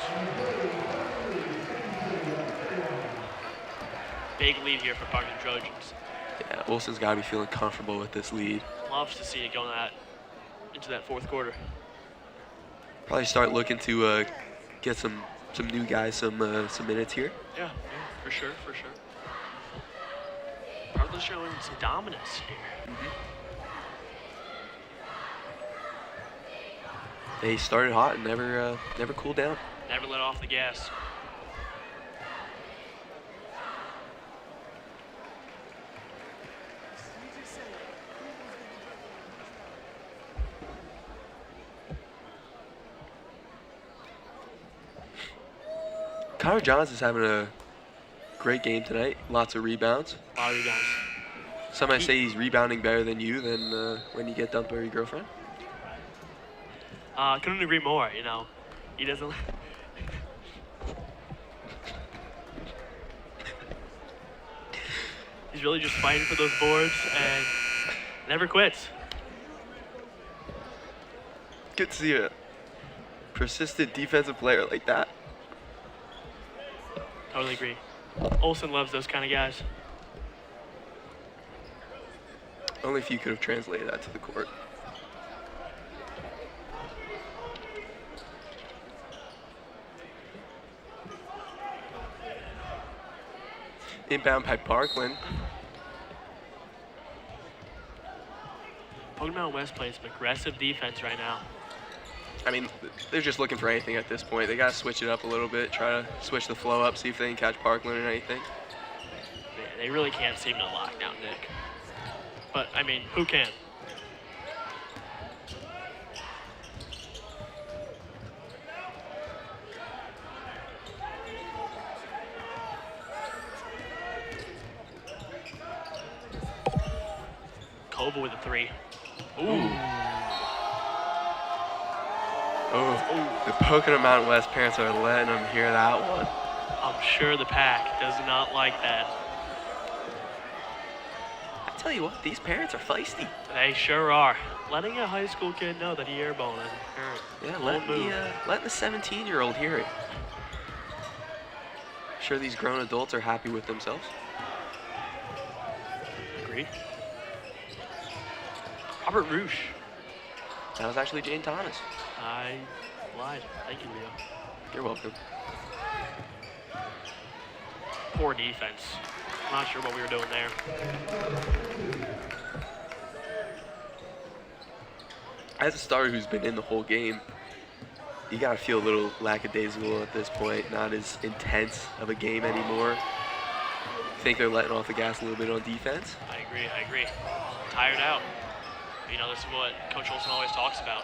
Big lead here for Parkland Trojans. Yeah, Wilson's got to be feeling comfortable with this lead. Loves to see it go into that fourth quarter. Probably start looking to get some new guys some minutes here. Yeah, for sure, for sure. Parkland showing some dominance here. They started hot and never cooled down. Never let off the gas. Connor Johns is having a great game tonight. Lots of rebounds. A lot of you guys. Some might say he's rebounding better than you when you get dumped by your girlfriend. Couldn't agree more, you know. He doesn't... He's really just fighting for those boards and never quits. Good to see a persistent defensive player like that. Totally agree. Olsen loves those kind of guys. Only if you could have translated that to the court. Inbound by Parkland. Pocono Mountain West plays some aggressive defense right now. I mean, they're just looking for anything at this point. They got to switch it up a little bit, try to switch the flow up, see if they can catch Parkland or anything. They really can't seem to lock down Nick. But, I mean, who can? Koval with a three. Ooh. Oh, the Pocono Mountain West parents are letting them hear that one. I'm sure the pack does not like that. I tell you what, these parents are feisty. They sure are. Letting a high school kid know that he airballed as a parent. Yeah, let the 17-year-old hear it. Sure, these grown adults are happy with themselves. Agreed. Robert Roosh. That was actually Jane Thomas. I lied. Thank you, Leo. You're welcome. Poor defense. Not sure what we were doing there. As a starter who's been in the whole game, you gotta feel a little lackadaisical at this point. Not as intense of a game anymore. Think they're letting off the gas a little bit on defense? I agree. Tired out. You know, this is what Coach Olson always talks about.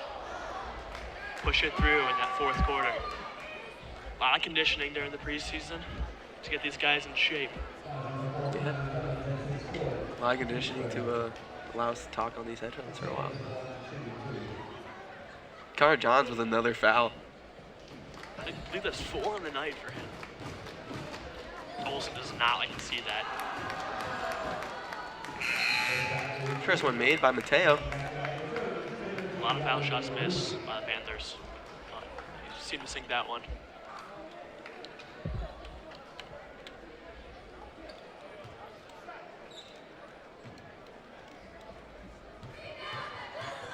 Push it through in that fourth quarter. A lot of conditioning during the preseason to get these guys in shape. Yeah. A lot of conditioning to allow us to talk on these headphones for a while. Connor Johns with another foul. I believe that's 4 on the night for him. Olsen does not like to see that. First one made by Mateo. A lot of foul shots missed by the Panthers. You seem to sink that one.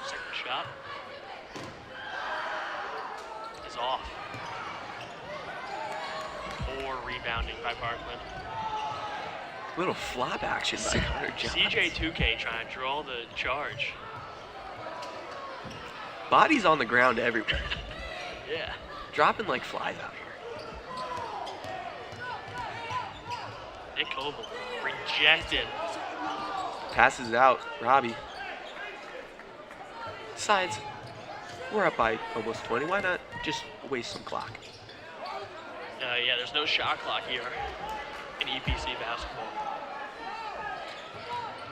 Second shot is off. Poor rebounding by Parkland. Little flop action by Connor Johns. CJ2K trying to draw the charge. Bodies on the ground everywhere. Yeah. Dropping like flies out here. Nick Koval rejected. Passes it out. Robbie. Decides, we're up by almost 20. Why not just waste some clock? Yeah, there's no shot clock here in EPC basketball.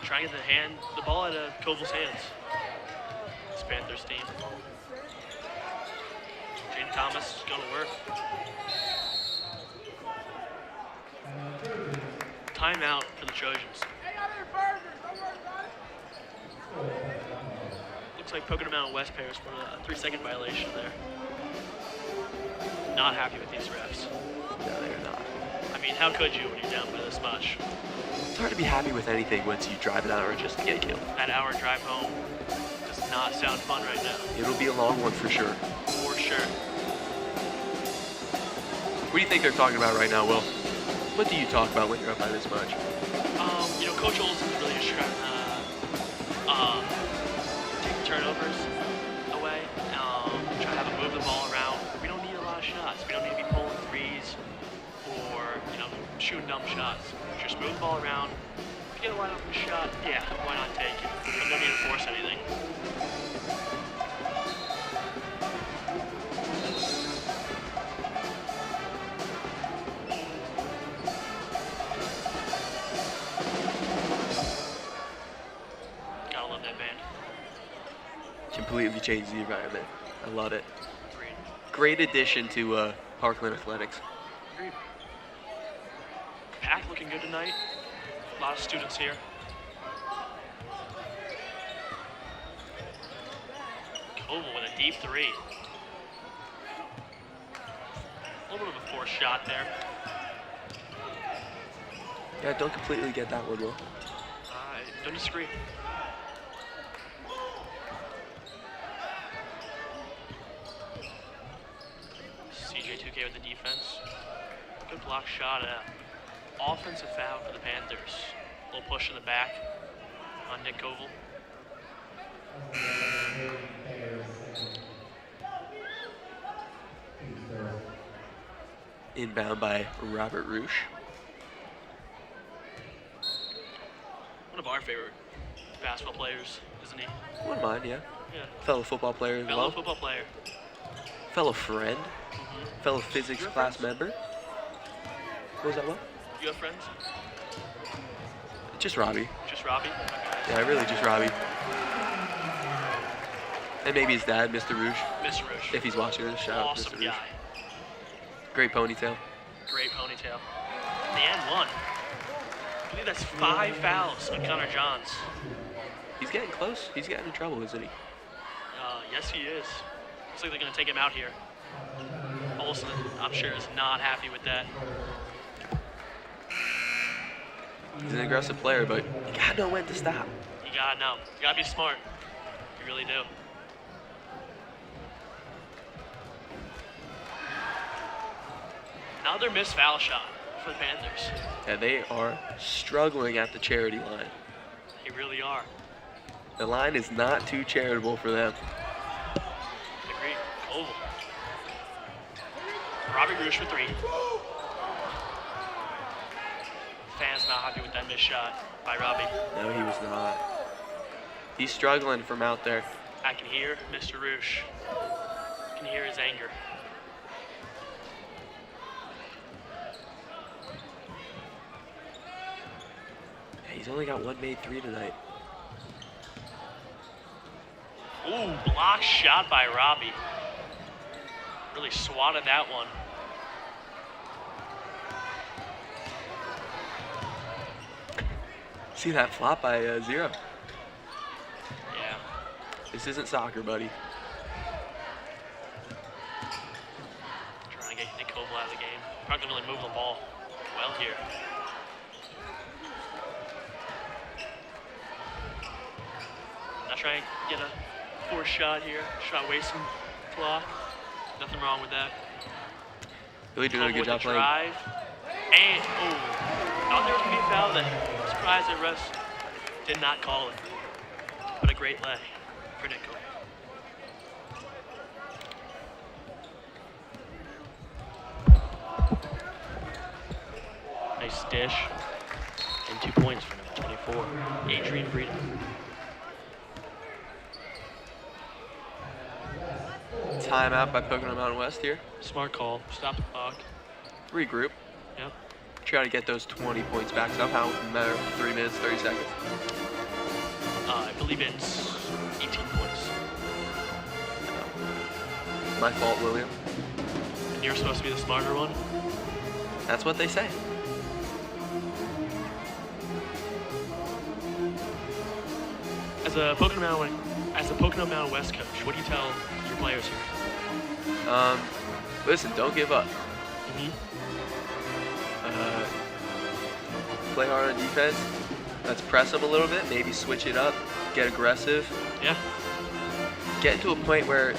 Trying to get the ball out of Koval's hands. This Panthers team. Jaden Thomas is going to work. Timeout for the Trojans. Looks like Pocono Mountain West players for a 3-second violation there. Not happy with these refs. No, they're not. I mean, how could you when you're down by this much? It's hard to be happy with anything once you drive an hour just to get killed. That hour drive home does not sound fun right now. It'll be a long one for sure. For sure. What do you think they're talking about right now, Will? What do you talk about when you're up by this much? You know, Coach Olson is really just trying to take the turnovers away, try to have them move the ball around. We don't need a lot of shots. We don't need to be pulling threes or, you know, shooting dumb shots. Just move the ball around. If you get a wide open shot, yeah, why not take it? We don't need to force anything. Gotta love that band. Completely changed the environment. I love it. Agreed. Great addition to Parkland Athletics. Agreed. Pack looking good tonight. A lot of students here. Koval with a deep 3. A little bit of a forced shot there. Yeah, don't completely get that one, Will. I don't disagree. CJ2K with the defense. Good block shot. Offensive foul for the Panthers. A little push in the back on Nick Koval. Inbound by Robert Roosh. One of our favorite basketball players, isn't he? Wouldn't mind, yeah. Yeah. Fellow football player as Fellow well. football player. Fellow friend. Mm-hmm. Fellow physics You have class friends? member. What was that one? You have friends? Just Robbie. Just Robbie? Okay. Yeah, really just Robbie. And maybe his dad, Mr. Rouge, Mr. Roosh. if he's watching this. Shout out to Awesome Mr. Rouge. guy. Great ponytail. Great ponytail. The and one. I believe that's 5 fouls on Connor Johns. He's getting close. He's getting in trouble, isn't he? Yes, he is. Looks like they're going to take him out here. Olsen, I'm sure, is not happy with that. He's an aggressive player, but you gotta know when to stop. You gotta know. You gotta be smart. You really do. Another missed foul shot for the Panthers. Yeah, they are struggling at the charity line. They really are. The line is not too charitable for them. Agreed. Koval. Robbie Roosh for 3. Fans not happy with that missed shot by Robbie. No, he was not. He's struggling from out there. I can hear Mr. Roosh. I can hear his anger. He's only got one made three tonight. Ooh, block shot by Robbie. Really swatted that one. See that flop by Zero? Yeah. This isn't soccer, buddy. Trying to get Nick Koval out of the game. Probably really move the ball well here. Not trying to get a forced shot here. Try to waste some clock. Nothing wrong with that. Really doing a good job playing. Drive. And, oh, thought there was going to be a foul then. Surprised the refs did not call it. But a great lay for Nick Koval. Nice dish. And 2 points for number 24, Adrian Breeden. Timeout by Pocono Mountain West here. Smart call. Stop the clock. Regroup. Yep. Try to get those 20 points back somehow in a matter of 3 minutes, 30 seconds. I believe it's 18 points. My fault, William. And you're supposed to be the smarter one? That's what they say. As a Pocono Mountain West coach, what do you tell your players here? Listen, don't give up. Play hard on defense. Let's press them a little bit. Maybe switch it up. Get aggressive. Yeah. Get to a point where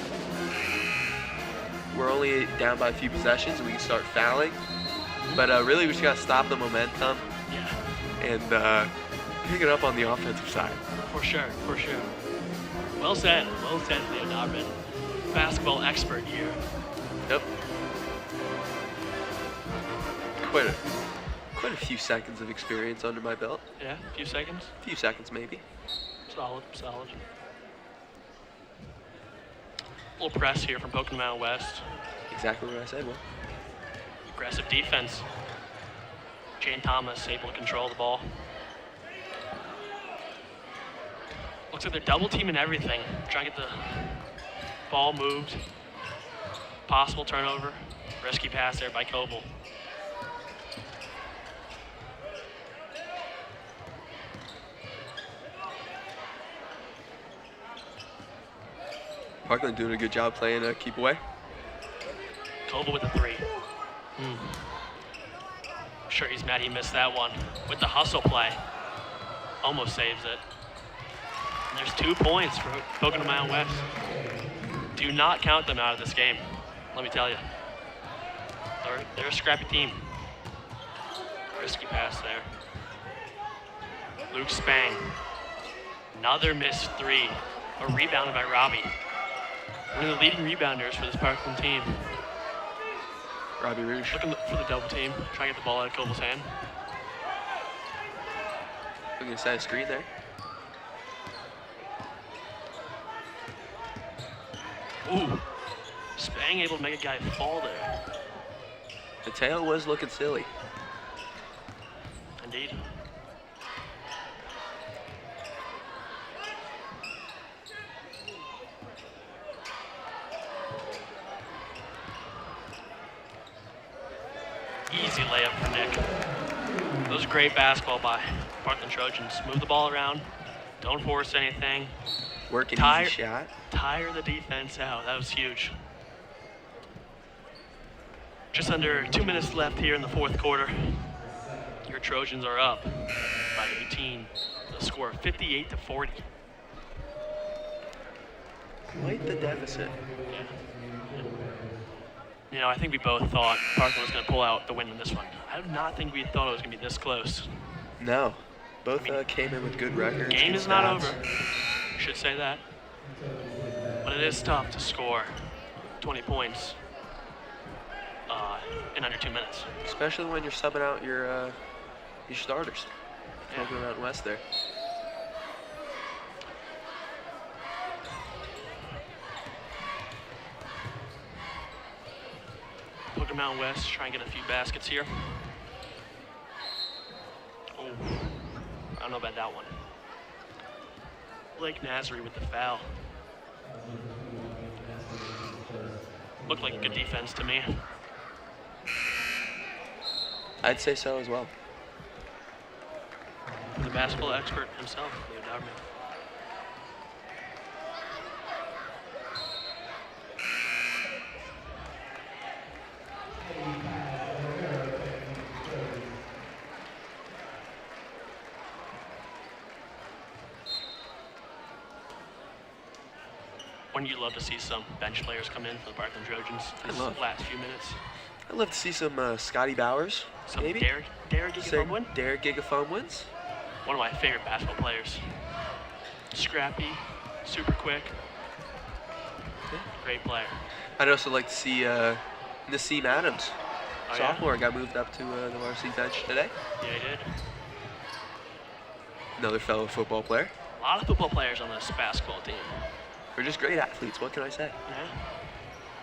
we're only down by a few possessions and we can start fouling. But really, we just got to stop the momentum. Yeah. And pick it up on the offensive side. For sure, for sure. Well said, Leo Dobrin. Basketball expert here. Yep. Quite a few seconds of experience under my belt. Yeah, a few seconds. A few seconds, maybe. Solid. Little press here from Pocono Mountain West. Exactly what I said, Will. Aggressive defense. Jane Thomas able to control the ball. Looks like they're double teaming everything. Trying to get the ball moved. Possible turnover. Risky pass there by Koval. Parkland doing a good job playing keep away. Koval with the three. Sure, he's mad he missed that one. With the hustle play. Almost saves it. And there's 2 points for Pocono Mountain West. Do not count them out of this game. Let me tell you. They're a scrappy team. Risky pass there. Luke Spang. Another missed three. A rebounded by Robbie. One of the leading rebounders for this Parkland team. Robbie Rouge. Looking for the double team. Trying to get the ball out of Koval's hand. Looking inside a screen there. Ooh. Spang able to make a guy fall there. The tail was looking silly. Indeed. Easy layup for Nick. That was great basketball by Parkland Trojans. Move the ball around. Don't force anything. Working easy shot. Tire the defense out. That was huge. Just under 2 minutes left here in the fourth quarter. Your Trojans are up by 18. The score of 58-40. Quite the deficit. Yeah. You know, I think we both thought Parkland was going to pull out the win in this one. I do not think we thought it was going to be this close. No. Both came in with good records. Game is not over. Should say that. But it is tough to score 20 points in under 2 minutes. Especially when you're subbing out your starters. Yeah. Pocono Mountain West there. Pocono Mountain West, try and get a few baskets here. Oh, I don't know about that one. Blake Nasri with the foul. Looked like a good defense to me. I'd say so as well. The basketball expert himself, Leo Dogman. Wouldn't you love to see some bench players come in for the Parkland Trojans this last few minutes? I'd love to see some Scotty Bowers, Some maybe. Derek Gigaphone. Derek Gigaphone wins. One of my favorite basketball players. Scrappy, super quick. Yeah. Great player. I'd also like to see Nassim Adams, Oh, sophomore, got moved up to the varsity bench today. Yeah, he did. Another fellow football player. A lot of football players on this basketball team. We're just great athletes. What can I say? Yeah.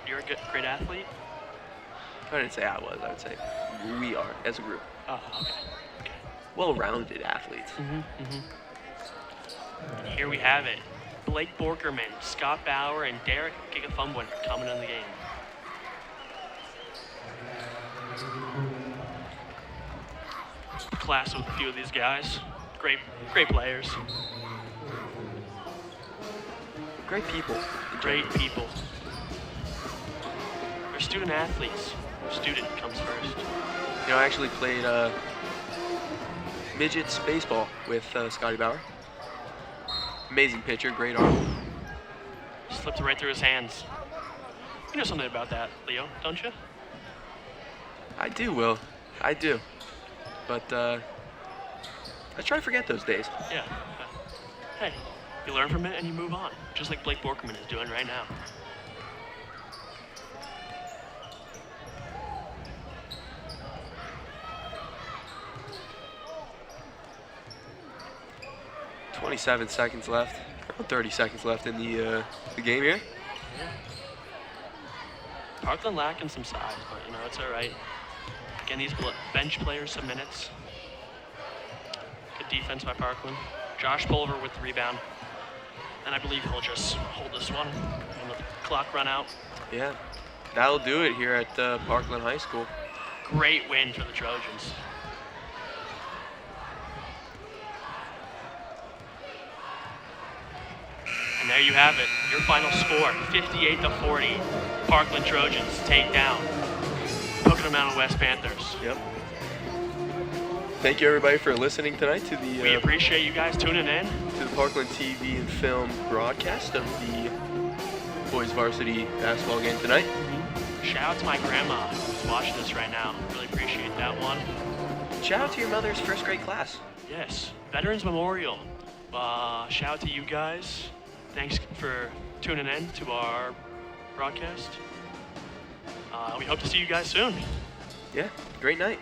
You're a great athlete? I didn't say I was. I would say we are as a group. Oh, okay. Okay. Well-rounded athletes. And here we have it. Blake Borkerman, Scott Bauer, and Derek Gigafumbwin coming in the game. Class with a few of these guys. Great players. Great people. Great people. They're student athletes. Student comes first. You know, I actually played midgets baseball with Scotty Bauer. Amazing pitcher, great arm. Slipped right through his hands. You know something about that, Leo, don't you? I do, Will. I do. But I try to forget those days. Yeah. Hey, you learn from it and you move on, just like Blake Borkerman is doing right now. "27 seconds left. Around 30 seconds left in the game here. Parkland lacking some size, but you know, it's all right. Getting these bench players some minutes. Good defense by Parkland. Josh Pulver with the rebound. And I believe he'll just hold this one and the clock run out. Yeah, that'll do it here at Parkland High School. Great win for the Trojans. And there you have it. Your final score, 58-40. Parkland Trojans take down Pocono Mountain West Panthers. Yep. Thank you everybody for listening tonight to We the appreciate you guys tuning in. to the Parkland TV and film broadcast of the boys varsity basketball game tonight. Shout out to my grandma who's watching this right now. Really appreciate that one. Shout out to your mother's first grade class. Yes, Veterans Memorial. Shout out to you guys. Thanks for tuning in to our broadcast. We hope to see you guys soon. Yeah, great night.